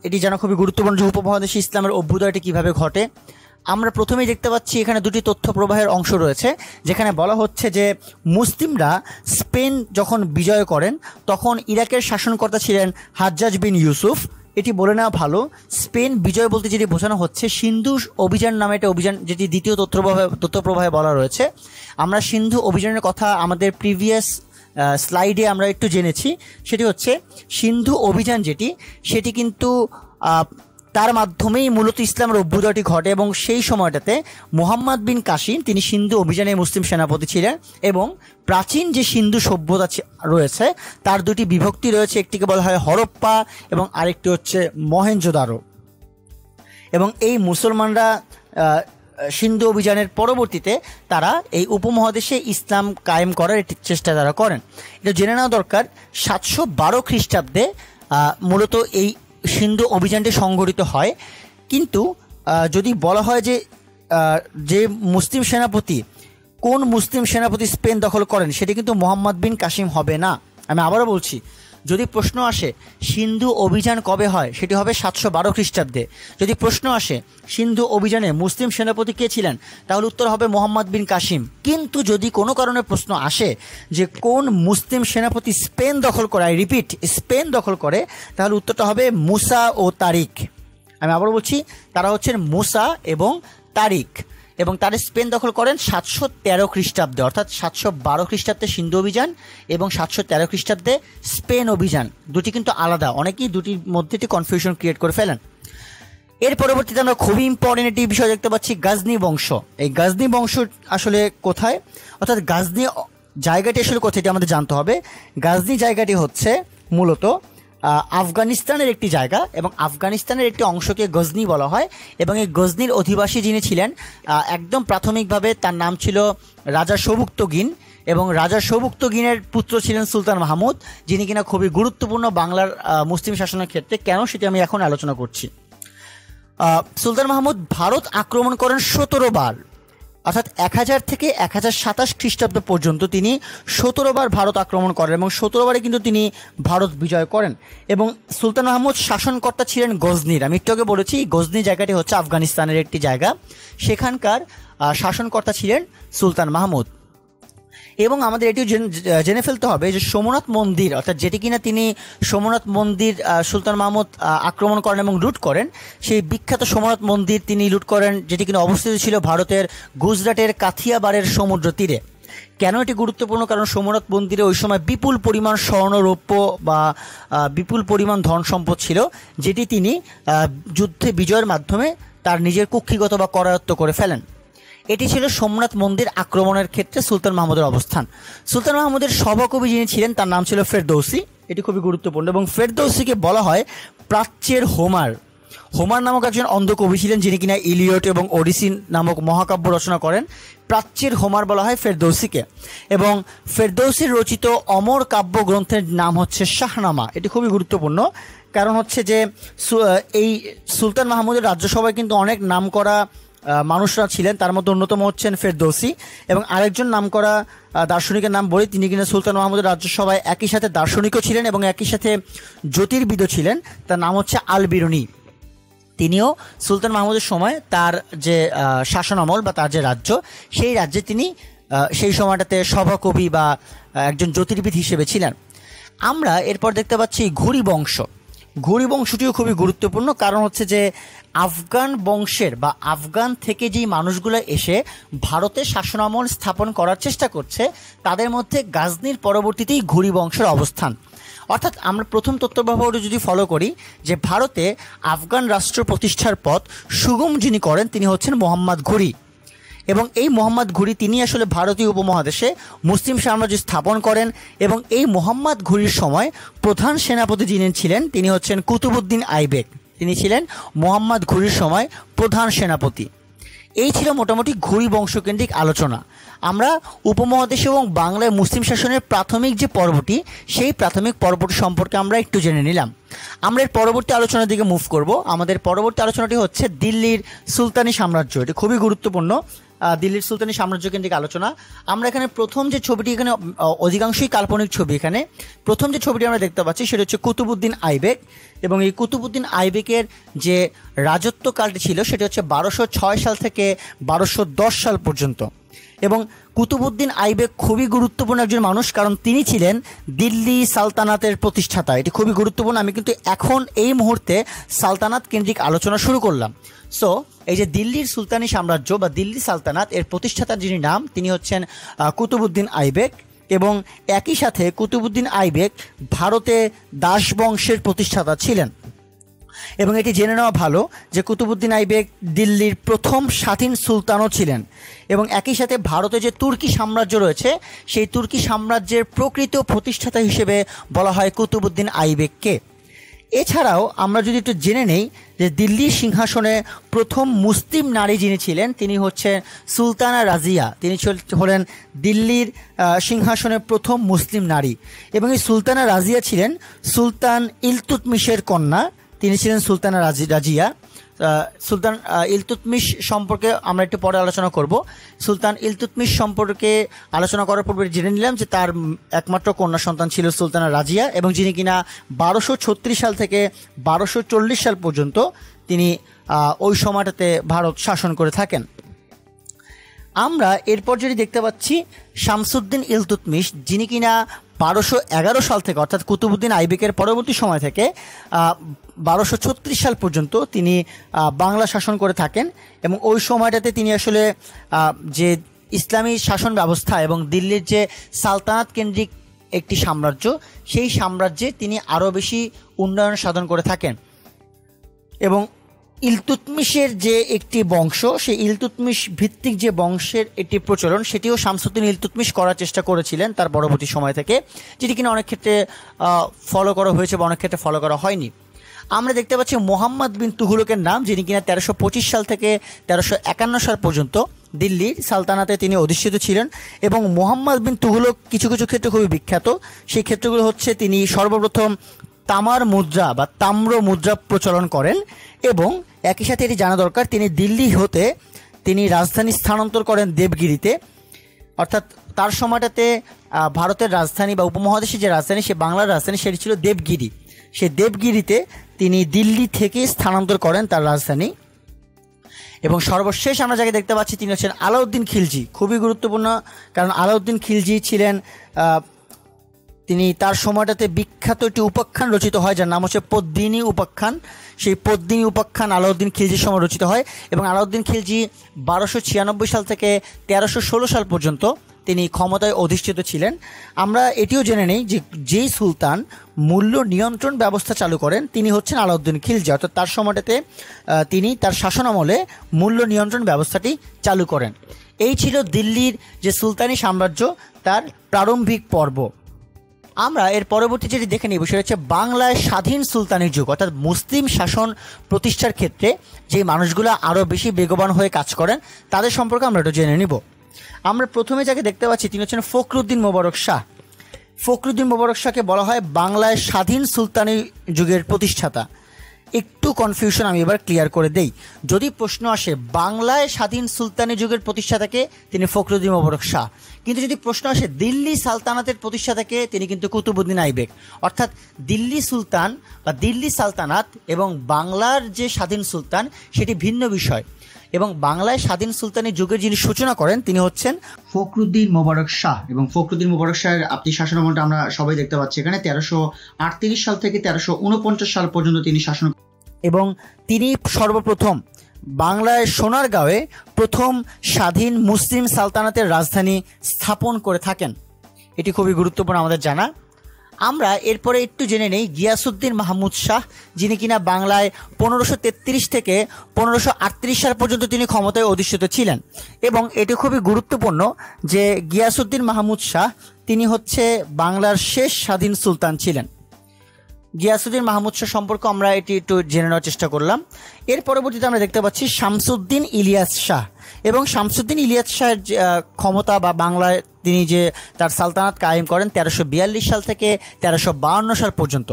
Speaker 1: এটি জানা খুবই গুরুত্বপূর্ণ যে উপমহাদেশে ইসলামের অভ্যুদয়টি কীভাবে ঘটে। আমরা প্রথমেই দেখতে পাচ্ছি এখানে দুটি তথ্য প্রবাহের অংশ রয়েছে, যেখানে বলা হচ্ছে যে মুসলিমরা স্পেন যখন বিজয় করেন তখন ইরাকের শাসনকর্তা ছিলেন হাজ্জাজ বিন ইউসুফ। এটি বলে নেওয়া ভালো, স্পেন বিজয় বলতে যেটি বোঝানো হচ্ছে সিন্ধু অভিযান নামে একটা অভিযান, যেটি দ্বিতীয় তথ্যপ্রবাহে বলা রয়েছে। আমরা সিন্ধু অভিযানের কথা আমাদের প্রিভিয়াস স্লাইডে আমরা একটু জেনেছি। সেটি হচ্ছে সিন্ধু অভিযান সেটি কিন্তু তার মাধ্যমেই মূলত ইসলামের অভ্যুদয়টি ঘটে, এবং সেই সময়টাতে মুহাম্মদ বিন কাসিম তিনি সিন্ধু অভিযানে মুসলিম সেনাপতি ছিলেন। এবং প্রাচীন যে সিন্ধু সভ্যতা রয়েছে তার দুটি বিভক্তি রয়েছে, একটিকে বলা হয় হরপ্পা এবং আরেকটি হচ্ছে মহেঞ্জোদারো। এবং এই মুসলমানরা সিন্ধু অভিযানের পরবর্তীতে তারা এই উপমহাদেশে ইসলাম কায়েম করার একটি চেষ্টা তারা করেন। এটা জেনে নেওয়া দরকার, 712 খ্রিস্টাব্দে মূলত এই সিন্ধু অভিযানটি সংঘটিত হয়। কিন্তু যদি বলা হয় যে মুসলিম সেনাপতি, কোন মুসলিম সেনাপতি স্পেন দখল করেন, সেটি কিন্তু মুহাম্মদ বিন কাসিম হবে না। আমি আবারও বলছি, যদি প্রশ্ন আসে সিন্ধু অভিযান কবে হয়, সেটি হবে 712 খ্রিস্টাব্দে। যদি প্রশ্ন আসে সিন্ধু অভিযানে মুসলিম সেনাপতি কে ছিলেন, তাহলে উত্তর হবে মুহাম্মদ বিন কাসিম। কিন্তু যদি কোনো কারণে প্রশ্ন আসে যে কোন মুসলিম সেনাপতি স্পেন দখল করে, আই রিপিট স্পেন দখল করে, তাহলে উত্তরটা হবে মুসা ও তারিক। আমি আবারও বলছি, তারা হচ্ছেন মুসা এবং তারিক, এবং তারা স্পেন দখল করেন 713 খ্রিস্টাব্দে, অর্থাৎ 712 খ্রিস্টাব্দে সিন্ধু অভিযান এবং 713 খ্রিস্টাব্দে স্পেন অভিযান। দুটি কিন্তু আলাদা, অনেকেই দুটির মধ্যে একটি কনফিউশন ক্রিয়েট করে ফেলেন। এর পরবর্তীতে আমরা খুবই ইম্পর্টেন্ট একটি বিষয় দেখতে পাচ্ছি, গাজনি বংশ। এই গাজনি বংশ আসলে কোথায়, অর্থাৎ গাজনি জায়গাটি আসলে কোথায় এটি আমাদের জানতে হবে। গাজনি জায়গাটি হচ্ছে মূলত আফগানিস্তানের একটি জায়গা, এবং আফগানিস্তানের একটি অংশকে গজনি বলা হয়। এবং এই গজনির অধিবাসী যিনি ছিলেন, একদম প্রাথমিকভাবে তার নাম ছিল রাজা সৌবুক্তগিন, এবং রাজা সৌবুক্তগিনের পুত্র ছিলেন সুলতান মাহমুদ, যিনি কিনা খুবই গুরুত্বপূর্ণ বাংলার মুসলিম শাসনের ক্ষেত্রে। কেন সেটি আমি এখন আলোচনা করছি। সুলতান মাহমুদ ভারত আক্রমণ করেন 17 বার, অর্থাৎ 1000 থেকে 1027 খ্রিস্টাব্দ পর্যন্ত তিনি 17 বার ভারত আক্রমণ করেন, এবং 17 বারে কিন্তু তিনি ভারত বিজয় করেন। এবং সুলতান মাহমুদ শাসনকর্তা ছিলেন গজনির। আমি একটু আগে বলেছি গজনি জায়গাটি হচ্ছে আফগানিস্তানের একটি জায়গা, সেখানকার শাসনকর্তা ছিলেন সুলতান মাহমুদ। এবং আমাদের এটিও জেনে ফেলতে হবে যে সোমনাথ মন্দির, অর্থাৎ যেটি কিনা তিনি সোমনাথ মন্দির সুলতান মাহমুদ আক্রমণ করেন এবং লুট করেন, সেই বিখ্যাত সোমনাথ মন্দির তিনি লুট করেন, যেটি কিনা অবস্থিত ছিল ভারতের গুজরাটের কাথিয়াবাড়ের সমুদ্র তীরে। কেন এটি গুরুত্বপূর্ণ? কারণ সোমনাথ মন্দিরে ওই সময় বিপুল পরিমাণ স্বর্ণ, রৌপ্য বা বিপুল পরিমাণ ধন সম্পদ ছিল, যেটি তিনি যুদ্ধে বিজয়ের মাধ্যমে তার নিজের কুক্ষিগত বা করায়ত্ত করে ফেলেন। এটি ছিল সোমনাথ মন্দির আক্রমণের ক্ষেত্রে সুলতান মাহমুদের অবস্থান। সুলতান মাহমুদের সভাকবি যিনি ছিলেন তার নাম ছিল ফেরদৌসি। এটি খুবই গুরুত্বপূর্ণ, এবং ফেরদৌসিকে বলা হয় প্রাচ্যের হোমার। হোমার নামক একজন অন্ধ কবি ছিলেন, যিনি কিনা ইলিয়ট এবং ওডিসি নামক মহাকাব্য রচনা করেন। প্রাচ্যের হোমার বলা হয় ফেরদৌসিকে। এবং ফেরদৌসির রচিত অমর কাব্য গ্রন্থের নাম হচ্ছে শাহনামা। এটি খুবই গুরুত্বপূর্ণ, কারণ হচ্ছে যে এই সুলতান মাহমুদের রাজ্যসভায় কিন্তু অনেক নামকরা মানুষরা ছিলেন, তার মধ্যে অন্যতম হচ্ছেন ফেরদৌসি। এবং আরেকজন নামকরা দার্শনিকের নাম বলি, তিনি কিনা সুলতান মাহমুদের রাজ্যসভায় একই সাথে দার্শনিকও ছিলেন এবং একই সাথে জ্যোতির্বিদও ছিলেন। তার নাম হচ্ছে আল বিরুনি। তিনিও সুলতান মাহমুদের সময় তার যে শাসন আমল বা তার যে রাজ্য, সেই রাজ্যে তিনি সেই সময়টাতে সভাকবি বা একজন জ্যোতির্বিদ হিসেবে ছিলেন। আমরা এরপর দেখতে পাচ্ছি ঘুরি বংশ। ঘুরি বংশটিও খুবই গুরুত্বপূর্ণ, কারণ হচ্ছে যে আফগান বংশের বা আফগান থেকে যেই মানুষগুলো এসে ভারতে শাসনামল স্থাপন করার চেষ্টা করছে, তাদের মধ্যে গাজনির পরবর্তীতেই ঘুরি বংশের অবস্থান। অর্থাৎ আমরা প্রথম তত্ত্বব্যবহারটা যদি ফলো করি, যে ভারতে আফগান রাষ্ট্র প্রতিষ্ঠার পথ সুগম যিনি করেন তিনি হচ্ছেন মোহাম্মদ ঘুরি। এবং এই মোহাম্মদ ঘুরি তিনি আসলে ভারতীয় উপমহাদেশে মুসলিম সাম্রাজ্য স্থাপন করেন। এবং এই মোহাম্মদ ঘুরির সময় প্রধান সেনাপতি যিনি ছিলেন তিনি হচ্ছেন কুতুবউদ্দিন আইবেক। তিনি ছিলেন মোহাম্মদ ঘুরির সময় প্রধান সেনাপতি। এই ছিল মোটামুটি ঘুরি বংশকেন্দ্রিক আলোচনা। আমরা উপমহাদেশ এবং বাংলায় মুসলিম শাসনের প্রাথমিক যে পর্বটি, সেই প্রাথমিক পর্বটি সম্পর্কে আমরা একটু জেনে নিলাম। আমরা এর পরবর্তী আলোচনার দিকে মুভ করব। আমাদের পরবর্তী আলোচনাটি হচ্ছে দিল্লির সুলতানি সাম্রাজ্য। এটি খুবই গুরুত্বপূর্ণ, দিল্লির সুলতানি সাম্রাজ্য কেন্দ্রিক আলোচনা। আমরা এখানে প্রথম যে ছবিটি, এখানে অধিকাংশই কাল্পনিক ছবি, এখানে প্রথম যে ছবিটি আমরা দেখতে পাচ্ছি সেটা হচ্ছে কুতুবউদ্দিন আইবেক। এবং এই কুতুবউদ্দিন আইবেকের যে রাজত্বকালটি ছিল সেটি হচ্ছে 1206 সাল থেকে 1210 সাল পর্যন্ত। এবং কুতুবউদ্দিন আইবেক খুবই গুরুত্বপূর্ণ একজন মানুষ, কারণ তিনি ছিলেন দিল্লি সালতানাতের প্রতিষ্ঠাতা। এটি খুবই গুরুত্বপূর্ণ। আমি কিন্তু এখন এই মুহূর্তে সালতানাত কেন্দ্রিক আলোচনা শুরু করলাম। সো এই যে দিল্লির সুলতানি সাম্রাজ্য বা দিল্লি সালতানাত, এর প্রতিষ্ঠাতার যিনি নাম তিনি হচ্ছেন কুতুবউদ্দিন আইবেক। এবং একই সাথে কুতুবউদ্দিন আইবেক ভারতে দাস বংশের প্রতিষ্ঠাতা ছিলেন। এবং এটি জেনে নেওয়া ভালো যে কুতুবউদ্দিন আইবেক দিল্লির প্রথম স্বাধীন সুলতানও ছিলেন। এবং একই সাথে ভারতে যে তুর্কি সাম্রাজ্য রয়েছে, সেই তুর্কি সাম্রাজ্যের প্রকৃত প্রতিষ্ঠাতা হিসেবে বলা হয় কুতুবউদ্দিন আইবেককে। এছাড়াও আমরা যদি একটু জেনে নেই যে দিল্লির সিংহাসনে প্রথম মুসলিম নারী যিনি ছিলেন তিনি হচ্ছেন সুলতানা রাজিয়া। তিনি হলেন দিল্লির সিংহাসনের প্রথম মুসলিম নারী। এবং এই সুলতানা রাজিয়া ছিলেন সুলতান ইলতুৎমিশের কন্যা। তিনি ছিলেন সুলতানা রাজিয়া। সুলতান ইলতুৎমিশ সম্পর্কে আমরা একটু পরে আলোচনা করব। সুলতান ইলতুৎমিশ সম্পর্কে আলোচনা করার পূর্বে জেনে নিলাম যে তার একমাত্র কন্যা সন্তান ছিল সুলতানা রাজিয়া, এবং যিনি কিনা 1236 সাল থেকে 1240 সাল পর্যন্ত তিনি ওই সময়টাতে ভারত শাসন করে থাকেন। আমরা এরপর যদি দেখতে পাচ্ছি শামসুদ্দিন ইলতুৎমিশ, যিনি কিনা 1211 সাল থেকে, অর্থাৎ কুতুবউদ্দিন আইবেকের পরবর্তী সময় থেকে 1236 সাল পর্যন্ত তিনি বাংলা শাসন করে থাকেন। এবং ওই সময়টাতে তিনি আসলে যে ইসলামী শাসন ব্যবস্থা এবং দিল্লির যে সালতানাত কেন্দ্রিক একটি সাম্রাজ্য, সেই সাম্রাজ্যে তিনি আরও বেশি উন্নয়ন সাধন করে থাকেন। এবং ইলতুৎমিশের যে একটি বংশ, সেই ইলতুৎমিশ ভিত্তিক যে বংশের একটি প্রচলন, সেটিও শামসুদ্দিন ইলতুৎমিশ করার চেষ্টা করেছিলেন তার পরবর্তী সময় থেকে, যেটি কিনা অনেক ক্ষেত্রে ফলো করা হয়েছে বা অনেক ক্ষেত্রে ফলো করা হয়নি। আমরা দেখতে পাচ্ছি মোহাম্মদ বিন তুঘলকের নাম, যিনি কিনা 1325 সাল থেকে 1351 সাল পর্যন্ত দিল্লির সালতানাতে তিনি অধিষ্ঠিত ছিলেন। এবং মোহাম্মদ বিন তুঘলক কিছু কিছু ক্ষেত্রে খুবই বিখ্যাত। সেই ক্ষেত্রগুলো হচ্ছে, তিনি সর্বপ্রথম তামার মুদ্রা বা তাম্র মুদ্রা প্রচলন করেন, এবং একই সাথে এটি জানা দরকার, তিনি দিল্লি হতে তিনি রাজধানী স্থানান্তর করেন দেবগিরিতে। অর্থাৎ তার সময়টাতে ভারতের রাজধানী বা উপমহাদেশের যে রাজধানী, সে বাংলার রাজধানী, সেটি ছিল দেবগিরি। সে দেবগিরিতে তিনি দিল্লি থেকে স্থানান্তর করেন তার রাজধানী। এবং সর্বশেষ আমরা যাকে দেখতে পাচ্ছি, তিনি হচ্ছেন আলাউদ্দিন খিলজি। খুবই গুরুত্বপূর্ণ, কারণ আলাউদ্দিন খিলজি ছিলেন, তিনি তার সময়টাতে বিখ্যাত একটি উপাখ্যান রচিত হয়, যার নাম হচ্ছে পদ্মিনী উপাখ্যান। সেই পদ্মিনী উপাখ্যান আলাউদ্দিন খিলজির সময় রচিত হয়, এবং আলাউদ্দিন খিলজি 1296 সাল থেকে 1316 সাল পর্যন্ত তিনি ক্ষমতায় অধিষ্ঠিত ছিলেন। আমরা এটিও জেনে নেই যে যেই সুলতান মূল্য নিয়ন্ত্রণ ব্যবস্থা চালু করেন, তিনি হচ্ছেন আলাউদ্দিন খিলজি। অর্থাৎ তার সময়টাতে তিনি তার শাসনামলে মূল্য নিয়ন্ত্রণ ব্যবস্থাটি চালু করেন। এই ছিল দিল্লির যে সুলতানি সাম্রাজ্য, তার প্রারম্ভিক পর্ব। আমরা এর পরবর্তী যেটি দেখে নিব, সেটা হচ্ছে বাংলায় স্বাধীন সুলতানি যুগ, অর্থাৎ মুসলিম শাসন প্রতিষ্ঠার ক্ষেত্রে যে মানুষগুলো আরও বেশি বেগবান হয়ে কাজ করেন, তাদের সম্পর্কে আমরা একটু জেনে নিব। আমরা প্রথমে যাকে দেখতে পাচ্ছি, তিনি হচ্ছেন ফখরুদ্দিন মোবারক শাহ। ফখরুদ্দিন মোবারক শাহকে বলা হয় বাংলায় স্বাধীন সুলতানি যুগের প্রতিষ্ঠাতা। একটু কনফিউশন আমি এবার ক্লিয়ার করে দেই। যদি প্রশ্ন আসে বাংলায় স্বাধীন সুলতানি যুগের প্রতিষ্ঠাতাকে, তিনি ফখরুদ্দিন মোবারক শাহ। কিন্তু যদি প্রশ্ন আসে দিল্লি সালতানাতের প্রতিষ্ঠাতাকে, তিনি কিন্তু কুতুবউদ্দিন আইবেক। অর্থাৎ দিল্লি সুলতান বা দিল্লি সালতানাত এবং বাংলার যে স্বাধীন সুলতান, সেটি ভিন্ন বিষয়। এবং বাংলায় স্বাধীন সুলতানি যুগের যিনি সূচনা করেন, তিনি হচ্ছেন ফখরুদ্দিন মোবারক শাহ। এবং ফখরুদ্দিন মোবারক শাহের আপনি শাসনামলটা আমরা সবাই দেখতে পাচ্ছি এখানে, 1338 সাল থেকে 1349 সাল পর্যন্ত তিনি শাসন। এবং তিনি সর্বপ্রথম বাংলায় সোনারগাঁওয়ে প্রথম স্বাধীন মুসলিম সালতানাতের রাজধানী স্থাপন করে থাকেন। এটি খুবই গুরুত্বপূর্ণ আমাদের জানা। আমরা এরপরে একটু জেনে নেই গিয়াসউদ্দিন মাহমুদ শাহ, যিনি কিনা বাংলায় 1533 থেকে 1538 সাল পর্যন্ত তিনি ক্ষমতায় অধিষ্ঠিত ছিলেন। এবং এটি খুবই গুরুত্বপূর্ণ যে গিয়াসউদ্দিন মাহমুদ শাহ তিনি হচ্ছে বাংলার শেষ স্বাধীন সুলতান ছিলেন। গিয়াসউদ্দিন মাহমুদ শাহ সম্পর্কে আমরা এটি একটু জেনে নেওয়ার চেষ্টা করলাম। এর পরবর্তীতে আমরা দেখতে পাচ্ছি শামসুদ্দিন ইলিয়াস শাহ। এবং শামসুদ্দিন ইলিয়াস শাহের ক্ষমতা বা বাংলায় তিনি যে তার সালতানাত কায়েম করেন 1342 সাল থেকে 1352 সাল পর্যন্ত।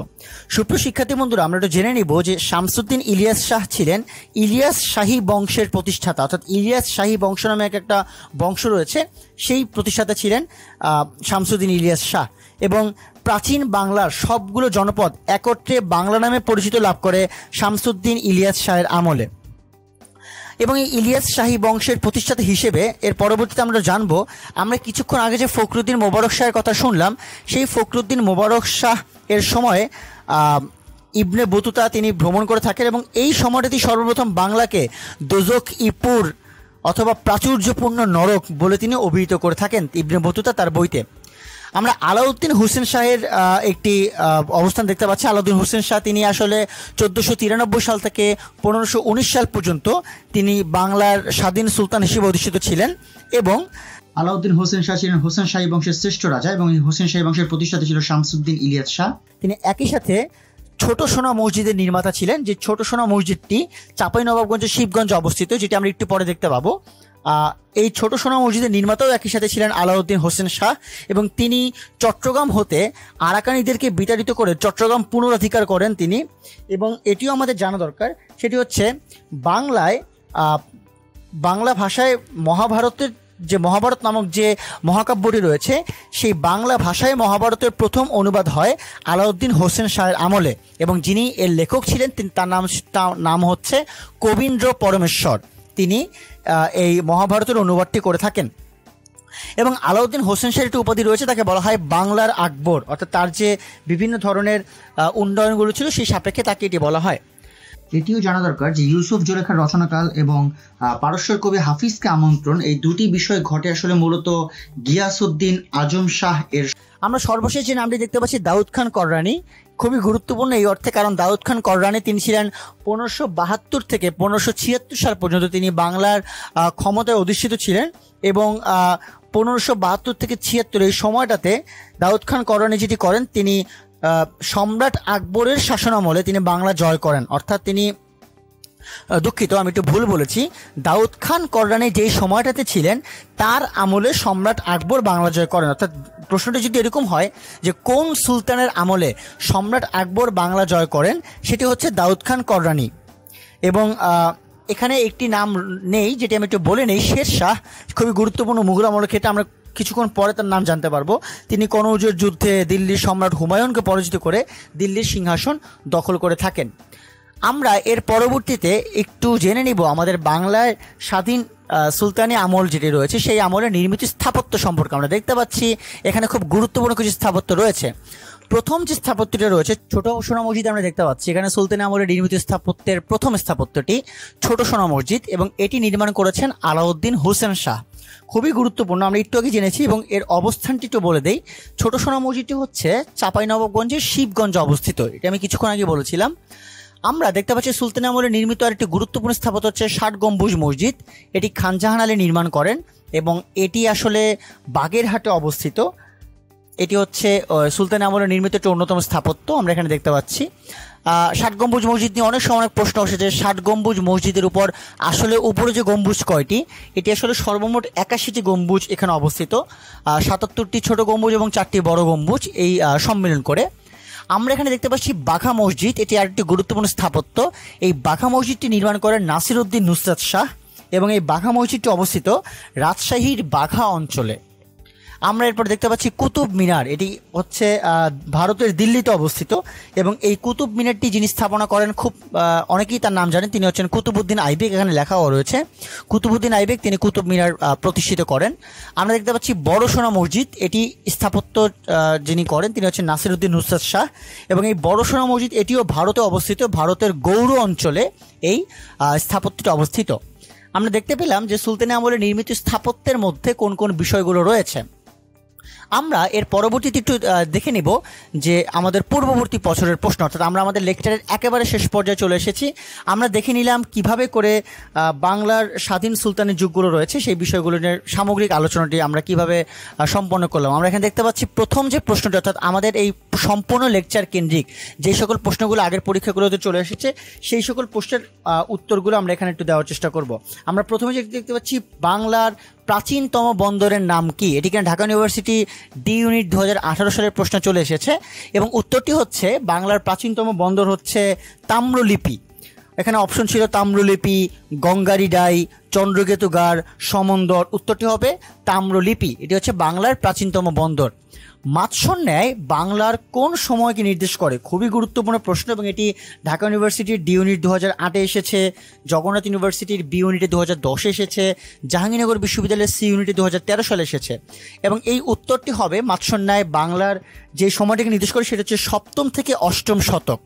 Speaker 1: সুপ্রিয় শিক্ষার্থী বন্ধুরা, আমরা একটু জেনে নিব যে শামসুদ্দিন ইলিয়াস শাহ ছিলেন ইলিয়াস শাহী বংশের প্রতিষ্ঠাতা। অর্থাৎ ইলিয়াস শাহী বংশ নামে একটা বংশ রয়েছে, সেই প্রতিষ্ঠাতা ছিলেন শামসুদ্দিন ইলিয়াস শাহ। এবং প্রাচীন বাংলার সবগুলো জনপদ একত্রে বাংলা নামে পরিচিত লাভ করে শামসুদ্দিন ইলিয়াস শাহের আমলে। এবং এই ইলিয়াস শাহী বংশের প্রতিষ্ঠাতা হিসেবে এর পরবর্তীতে আমরা জানবো, আমরা কিছুক্ষণ আগে যে ফখরুদ্দিন মোবারক শাহের কথা শুনলাম, সেই ফখরুদ্দিন মোবারক শাহ এর সময়ে ইবনে বতুতা তিনি ভ্রমণ করে থাকেন। এবং এই সময়টাতে সর্বপ্রথম বাংলাকে দোজক ইপুর অথবা প্রাচুর্যপূর্ণ নরক বলে তিনি অভিহিত করে থাকেন ইবনে বতুতা তার বইতে। আমরা আলাউদ্দিন হোসেন শাহের একটি অবস্থান দেখতে পাচ্ছি। আলাউদ্দিন হোসেন শাহ তিনি আসলে 1493 সাল থেকে 1519 সাল পর্যন্ত তিনি বাংলার স্বাধীন সুলতান হিসেবে অধিষ্ঠিত ছিলেন। এবং আলাউদ্দিন হোসেন শাহ ছিলেন হোসেন শাহী বংশের শ্রেষ্ঠ রাজা, এবং এই হোসেন শাহী বংশের প্রতিষ্ঠাতা ছিল শামসুদ্দিন ইলিয়াস শাহ। তিনি একই সাথে ছোট সোনা মসজিদের নির্মাতা ছিলেন, যে ছোট সোনা মসজিদটি চাঁপাইনবাবগঞ্জের শিবগঞ্জে অবস্থিত, যেটি আমরা একটু পরে দেখতে পাবো। এই ছোট সোনা মসজিদের নির্মাতাও একই সাথে ছিলেন আলাউদ্দিন হোসেন শাহ। এবং তিনি চট্টগ্রাম হতে আরাকানিদেরকে বিতাড়িত করে চট্টগ্রাম পুনরধিকার করেন তিনি। এবং এটিও আমাদের জানা দরকার, সেটি হচ্ছে বাংলায় বাংলা ভাষায় মহাভারতের যে মহাভারত নামক যে মহাকাব্যটি রয়েছে, সেই বাংলা ভাষায় মহাভারতের প্রথম অনুবাদ হয় আলাউদ্দিন হোসেন শাহের আমলে। এবং যিনি এর লেখক ছিলেন, তার নাম হচ্ছে কবীন্দ্র পরমেশ্বর। তিনি এই মহাভারতের অনুবাদটি করে থাকেন। এবং আলাউদ্দিন হোসেন শাহের একটি উপাধি রয়েছে, তাকে বলা হয় বাংলার আকবর। অর্থাৎ তার যে বিভিন্ন ধরনের উন্নয়নগুলো ছিল, সেই সাপেক্ষে তাকে এটি বলা হয়। এটিও জানা দরকার যে ইউসুফ জুলেখার রচনাকাল এবং পারস্যের কবি হাফিজকে আমন্ত্রণ, এই দুটি বিষয় ঘটে আসলে মূলত গিয়াসউদ্দিন আজম শাহ এর। আমরা সর্বশেষ যে নামটি দেখতে পাচ্ছি দাউদ খান কররানী। খুবই গুরুত্বপূর্ণ এই অর্থে, কারণ দাউদ খান কররানী তিনি ছিলেন 1572 থেকে 1576 সাল পর্যন্ত তিনি বাংলার ক্ষমতায় অধিষ্ঠিত ছিলেন, এবং 1572 থেকে 76 এই সময়টাতে দাউদ খান কররানী যেটি করেন, তিনি সম্রাট আকবরের শাসনামলে তিনি বাংলা জয় করেন। অর্থাৎ তিনি, দুঃখিত আমি একটু ভুল বলেছি, দাউদ খান কররানী যেই সময়টাতে ছিলেন তার আমলে সম্রাট আকবর বাংলা জয় করেন। অর্থাৎ প্রশ্নটি যদি এরকম হয় যে কোন সুলতানের আমলে সম্রাট আকবর বাংলা জয় করেন, সেটি হচ্ছে দাউদ খান কররানী। এবং এখানে একটি নাম নেই যেটি আমি একটু বলে নেই, শের শাহ, খুবই গুরুত্বপূর্ণ মুঘল আমলের ক্ষেত্রে, আমরা কিছুক্ষণ পরে তার নাম জানতে পারবো। তিনি কনৌজের যুদ্ধে দিল্লির সম্রাট হুমায়ুনকে পরাজিত করে দিল্লির সিংহাসন দখল করে থাকেন। আমরা এর পরবর্তীতে একটু জেনে নিব আমাদের বাংলায় স্বাধীন সুলতানি আমল যেটি রয়েছে সেই আমলে নির্মিত স্থাপত্য সম্পর্কে। আমরা দেখতে পাচ্ছি এখানে খুব গুরুত্বপূর্ণ কিছু স্থাপত্য রয়েছে। প্রথম যে স্থাপত্যটা রয়েছে ছোট সোনা মসজিদ, আমরা দেখতে পাচ্ছি এখানে সুলতানি আমলে নির্মিত স্থাপত্যের প্রথম স্থাপত্যটি ছোট সোনা মসজিদ, এবং এটি নির্মাণ করেছেন আলাউদ্দিন হোসেন শাহ। খুবই গুরুত্বপূর্ণ, আমরা একটু আগে জেনেছি, এবং এর অবস্থানটি একটু বলে দেই। ছোট সোনা মসজিদটি হচ্ছে চাঁপাইনবাবগঞ্জের শিবগঞ্জে অবস্থিত, এটা আমি কিছুক্ষণ আগে বলেছিলাম। আমরা দেখতে পাচ্ছি সুলতানি আমলে নির্মিত আরেকটি গুরুত্বপূর্ণ স্থাপত্য হচ্ছে 60 গম্বুজ মসজিদ। এটি খানজাহান আলী নির্মাণ করেন, এবং এটি আসলে বাগেরহাটে অবস্থিত। এটি হচ্ছে সুলতানি আমলে নির্মিত একটি অন্যতম স্থাপত্য আমরা এখানে দেখতে পাচ্ছি। 60 গম্বুজ মসজিদ নিয়ে অনেক সময় প্রশ্ন এসেছে, 60 গম্বুজ মসজিদের উপর আসলে উপরে যে গম্বুজ কয়টি, এটি আসলে সর্বমোট 81টি গম্বুজ এখানে অবস্থিত, 77টি ছোট গম্বুজ এবং 4টি বড় গম্বুজ এই সম্মিলন করে। আমরা এখানে দেখতে পাচ্ছি বাঘা মসজিদ, এটি আরেকটি গুরুত্বপূর্ণ স্থাপত্য। এই বাঘা মসজিদটি নির্মাণ করেন নাসিরউদ্দিন নুসরাত শাহ, এবং এই বাঘা মসজিদটি অবস্থিত রাজশাহীর বাঘা অঞ্চলে। আমরা এরপর দেখতে পাচ্ছি কুতুব মিনার, এটি হচ্ছে ভারতের দিল্লিতে অবস্থিত, এবং এই কুতুব মিনারটি যিনি স্থাপনা করেন খুব অনেকেই তার নাম জানেন, তিনি হচ্ছেন কুতুবউদ্দিন আইবেক। এখানে লেখাও রয়েছে কুতুবউদ্দিন আইবেক, তিনি কুতুব মিনার প্রতিষ্ঠিত করেন। আমরা দেখতে পাচ্ছি বড় সোনা মসজিদ, এটি স্থাপত্য যিনি করেন তিনি হচ্ছেন নাসিরউদ্দিন নুসরাত শাহ, এবং এই বড় সোনা মসজিদ এটিও ভারতে অবস্থিত, ভারতের গৌড় অঞ্চলে এই স্থাপত্যটি অবস্থিত। আমরা দেখতে পেলাম যে সুলতানি আমলে নির্মিত স্থাপত্যের মধ্যে কোন কোন বিষয়গুলো রয়েছে। আমরা এর পরবর্তীতে একটু দেখে নিব যে আমাদের পূর্ববর্তী বছরের প্রশ্ন, অর্থাৎ আমরা আমাদের লেকচারের একেবারে শেষ পর্যায়ে চলে এসেছি। আমরা দেখে নিলাম কিভাবে করে বাংলার স্বাধীন সুলতানি যুগগুলো রয়েছে সেই বিষয়গুলো নিয়ে সামগ্রিক আলোচনাটি আমরা কিভাবে সম্পন্ন করলাম। আমরা এখানে দেখতে পাচ্ছি প্রথম যে প্রশ্নটি, অর্থাৎ আমাদের এই সম্পূর্ণ লেকচার কেন্দ্রিক যে সকল প্রশ্নগুলো আগের পরীক্ষাগুলোতে চলে এসেছে সেই সকল প্রশ্নের উত্তরগুলো আমরা এখানে একটু দেওয়ার চেষ্টা করব। আমরা প্রথমে যে দেখতে পাচ্ছি বাংলার প্রাচীনতম বন্দরের নাম কি, এটি কিনা ঢাকা ইউনিভার্সিটি ডি ইউনিট 2018 সালের প্রশ্ন চলে এসেছে, এবং উত্তরটি হচ্ছে বাংলার প্রাচীনতম বন্দর হচ্ছে তাম্রলিপি। এখানে অপশন ছিল তাম্রলিপি, গঙ্গারিডাই, চন্দ্রকেতুগার, সমন্দর। উত্তরটি হবে তাম্রলিপি, এটি হচ্ছে বাংলার প্রাচীনতম বন্দর। মাৎস্যন্যায় বাংলার কোন সময়কে নির্দেশ করে, খুবই গুরুত্বপূর্ণ প্রশ্ন, এবং এটি ঢাকা ইউনিভার্সিটির ডি ইউনিট 2008 এসেছে, জগন্নাথ ইউনিভার্সিটির বি ইউনিটে 2010 এসেছে, জাহাঙ্গীরনগর বিশ্ববিদ্যালয়ের সি ইউনিটে 2013 সালে এসেছে, এবং এই উত্তরটি হবে মাৎস্যন্যায় বাংলার যে সময়টাকে নির্দেশ করে সেটা হচ্ছে 7ম থেকে 8ম শতক,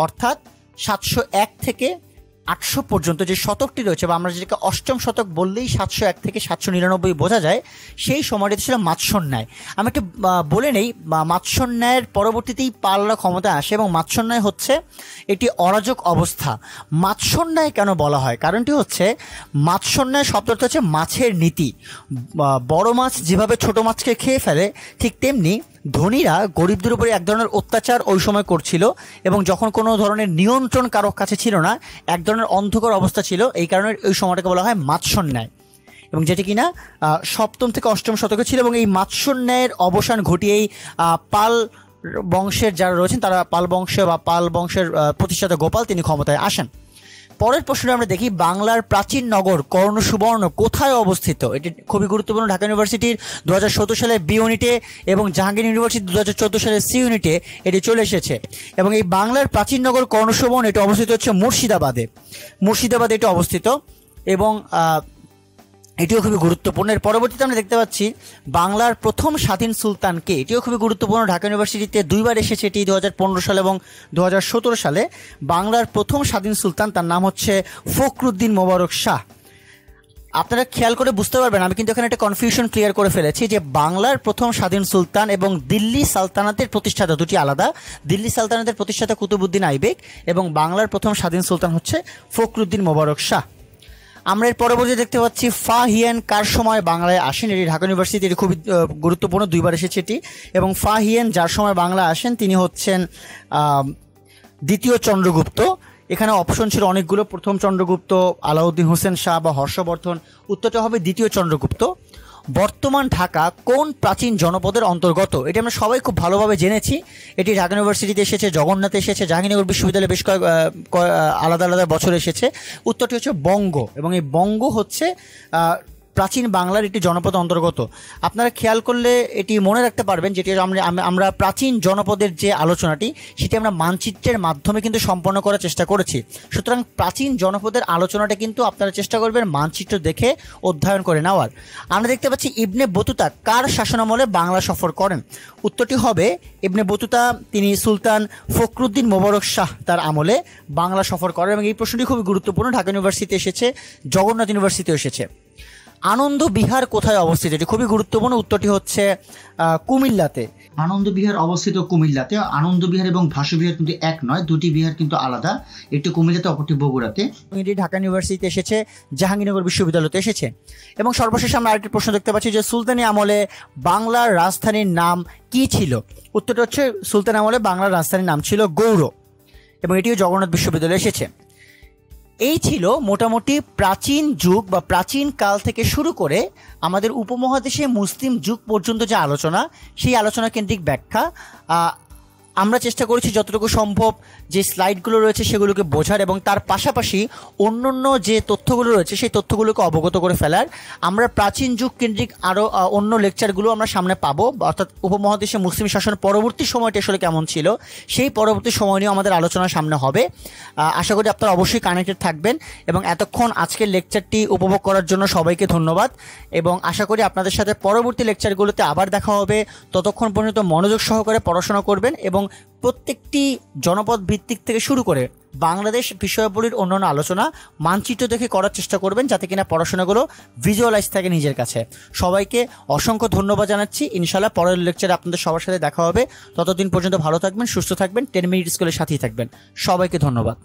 Speaker 1: অর্থাৎ 701 থেকে 800 পর্যন্ত যে শতকটি রয়েছে, বা আমরা যেটাকে 8ম শতক বললেই 701 থেকে 799 বোঝা যায়, সেই সময়টি ছিল মাৎস্যন্যায়। আমি একটু বলে নেই, মাৎস্যন্যায়ের পরবর্তীতেই পালরা ক্ষমতায় আসে, এবং মাৎস্যন্যায় হচ্ছে এটি অরাজক অবস্থা। মাৎস্যন্যায় কেন বলা হয়, কারণটি হচ্ছে মাৎস্যন্যায় শব্দটা হচ্ছে মাছের নীতি। বড় মাছ যেভাবে ছোট মাছকে খেয়ে ফেলে, ঠিক তেমনি ধনীরা গরিবদের উপরে এক ধরনের অত্যাচার ওই সময় করছিল, এবং যখন কোনো ধরনের নিয়ন্ত্রণ কারোর কাছে ছিল না, এক ধরনের অন্ধকার অবস্থা ছিল, এই কারণে ওই সময়টাকে বলা হয় মাৎস্যন্যায়, এবং যেটি কিনা 7ম থেকে 8ম শতকে ছিল। এবং এই মাৎস্যন্যায়ের অবসান ঘটিয়েই পাল বংশের যারা রয়েছেন তারা পাল বংশে বা পাল বংশের প্রতিষ্ঠাতা গোপাল তিনি ক্ষমতায় আসেন। পরের প্রশ্নটা আমরা দেখি, বাংলার প্রাচীন নগর কর্ণসুবর্ণ কোথায় অবস্থিত? এটি খুবই গুরুত্বপূর্ণ। ঢাকা ইউনিভার্সিটির 2017 সালের বি ইউনিটে এবং জাহাঙ্গীর ইউনিভার্সিটি 2014 সালের সি ইউনিটে এটি চলে এসেছে, এবং এই বাংলার প্রাচীন নগর কর্ণসুবর্ণ এটি অবস্থিত হচ্ছে মুর্শিদাবাদে এটি অবস্থিত, এবং এটিও খুবই গুরুত্বপূর্ণ। এর পরবর্তীতে আমরা দেখতে পাচ্ছি বাংলার প্রথম স্বাধীন সুলতানকে, এটিও খুবই গুরুত্বপূর্ণ। ঢাকা ইউনিভার্সিটিতে 2বার এসেছে এটি, 2015 সালে এবং 2017 সালে। বাংলার প্রথম স্বাধীন সুলতান তার নাম হচ্ছে ফখরুদ্দিন মোবারক শাহ। আপনারা খেয়াল করে বুঝতে পারবেন আমি কিন্তু এখানে একটা কনফিউশন ক্লিয়ার করে ফেলেছি যে বাংলার প্রথম স্বাধীন সুলতান এবং দিল্লি সালতানাতের প্রতিষ্ঠাতা দুটি আলাদা। দিল্লি সালতানাতের প্রতিষ্ঠাতা কুতুবউদ্দিন আইবেক এবং বাংলার প্রথম স্বাধীন সুলতান হচ্ছে ফখরুদ্দিন মোবারক শাহ। আমরা এর পরবর্তী দেখতে পাচ্ছি ফা হিয়েন কার সময় বাংলায় আসেন। এটি ঢাকা ইউনিভার্সিটি, এটি খুবই গুরুত্বপূর্ণ, 2বার এসেছে এটি। এবং ফা হিয়েন যার সময় বাংলা আসেন তিনি হচ্ছেন দ্বিতীয় চন্দ্রগুপ্ত। এখানে অপশন ছিল অনেকগুলো, প্রথম চন্দ্রগুপ্ত, আলাউদ্দিন হোসেন শাহ বা হর্ষবর্ধন। উত্তরটা হবে দ্বিতীয় চন্দ্রগুপ্ত। বর্তমান ঢাকা কোন প্রাচীন জনপদের অন্তর্গত? এটি আমরা সবাই খুব ভালোভাবে জেনেছি। এটি ঢাকা ইউনিভার্সিটিতে এসেছে, জগন্নাথে এসেছে, জাহাঙ্গীরনগর বিশ্ববিদ্যালয়ে বেশ কয়েক আলাদা আলাদা বছর এসেছে। উত্তরটি হচ্ছে বঙ্গ, এবং এই বঙ্গ হচ্ছে প্রাচীন বাংলার একটি জনপদ অন্তর্গত। আপনারা খেয়াল করলে এটি মনে রাখতে পারবেন, যেটি আমরা প্রাচীন জনপদের যে আলোচনাটি সেটি আমরা মানচিত্রের মাধ্যমে কিন্তু সম্পন্ন করার চেষ্টা করেছি। সুতরাং প্রাচীন জনপদের আলোচনাটা কিন্তু আপনারা চেষ্টা করবেন মানচিত্র দেখে অধ্যয়ন করে নেওয়ার। আমরা দেখতে পাচ্ছি ইবনে বতুতা কার শাসনামলে বাংলা সফর করেন? উত্তরটি হবে ইবনে বতুতা তিনি সুলতান ফখরুদ্দিন মোবারক শাহ তার আমলে বাংলা সফর করেন, এবং এই প্রশ্নটি খুবই গুরুত্বপূর্ণ। ঢাকা ইউনিভার্সিটি এসেছে, জগন্নাথ ইউনিভার্সিটিও এসেছে। আনন্দ বিহার কোথায় অবস্থিত? এটি খুবই গুরুত্বপূর্ণ। উত্তরটি হচ্ছে কুমিল্লাতে। আনন্দ বিহার অবস্থিত কুমিল্লাতে। আনন্দ বিহার এবং ভাসু বিহার কিন্তু এক নয়, দুটি বিহার কিন্তু আলাদা। একটি কুমিল্লাতে, অপরটি বগুড়াতে। এটি ঢাকা ইউনিভার্সিটিতে এসেছে, জাহাঙ্গীরনগর বিশ্ববিদ্যালয়তে এসেছে। এবং সর্বশেষে আমরা আরেকটি প্রশ্ন দেখতে পাচ্ছি যে সুলতানি আমলে বাংলার রাজধানীর নাম কি ছিল? উত্তরটি হচ্ছে সুলতানি আমলে বাংলার রাজধানীর নাম ছিল গৌড়, এবং এটিও জগন্নাথ বিশ্ববিদ্যালয়ে এসেছে। এই ছিল মোটামুটি প্রাচীন যুগ বা প্রাচীন কাল থেকে শুরু করে আমাদের উপমহাদেশে মুসলিম যুগ পর্যন্ত যে আলোচনা, সেই আলোচনা কেন্দ্রিক ব্যাখ্যা। আমরা চেষ্টা করেছি যতটুকু সম্ভব যে স্লাইডগুলো রয়েছে সেগুলোকে বোঝার, এবং তার পাশাপাশি অন্য যে তথ্যগুলো রয়েছে সেই তথ্যগুলোকে অবগত করে ফেলার। আমরা প্রাচীন যুগ কেন্দ্রিক আরও অন্য লেকচারগুলো আমরা সামনে পাবো, অর্থাৎ উপমহাদেশে মুসলিম শাসন পরবর্তী সময়টা আসলে কেমন ছিল সেই পরবর্তী সময় নিয়ে আমাদের আলোচনা সামনে হবে। আশা করি আপনারা অবশ্যই কানেক্টেড থাকবেন, এবং এতক্ষণ আজকের লেকচারটি উপভোগ করার জন্য সবাইকে ধন্যবাদ। এবং আশা করি আপনাদের সাথে পরবর্তী লেকচারগুলোতে আবার দেখা হবে। ততক্ষণ পর্যন্ত মনোযোগ সহকারে পড়াশোনা করবেন, এবং প্রত্যেকটি জনপদ ভিত্তিক থেকে শুরু করে বাংলাদেশ বিষয়াবলীর অন্যান্য আলোচনা মানচিত্র দেখে করার চেষ্টা করবেন, যাতে কিনা পড়াশোনাগুলো ভিজুয়ালাইজ থাকে নিজের কাছে। সবাইকে অসংখ্য ধন্যবাদ জানাচ্ছি। ইনশাআল্লাহ পরের লেকচারে আপনাদের সবার সাথে দেখা হবে। ততদিন পর্যন্ত ভালো থাকবেন, সুস্থ থাকবেন, 10 মিনিট স্কুলের সাথেই থাকবেন। সবাইকে ধন্যবাদ।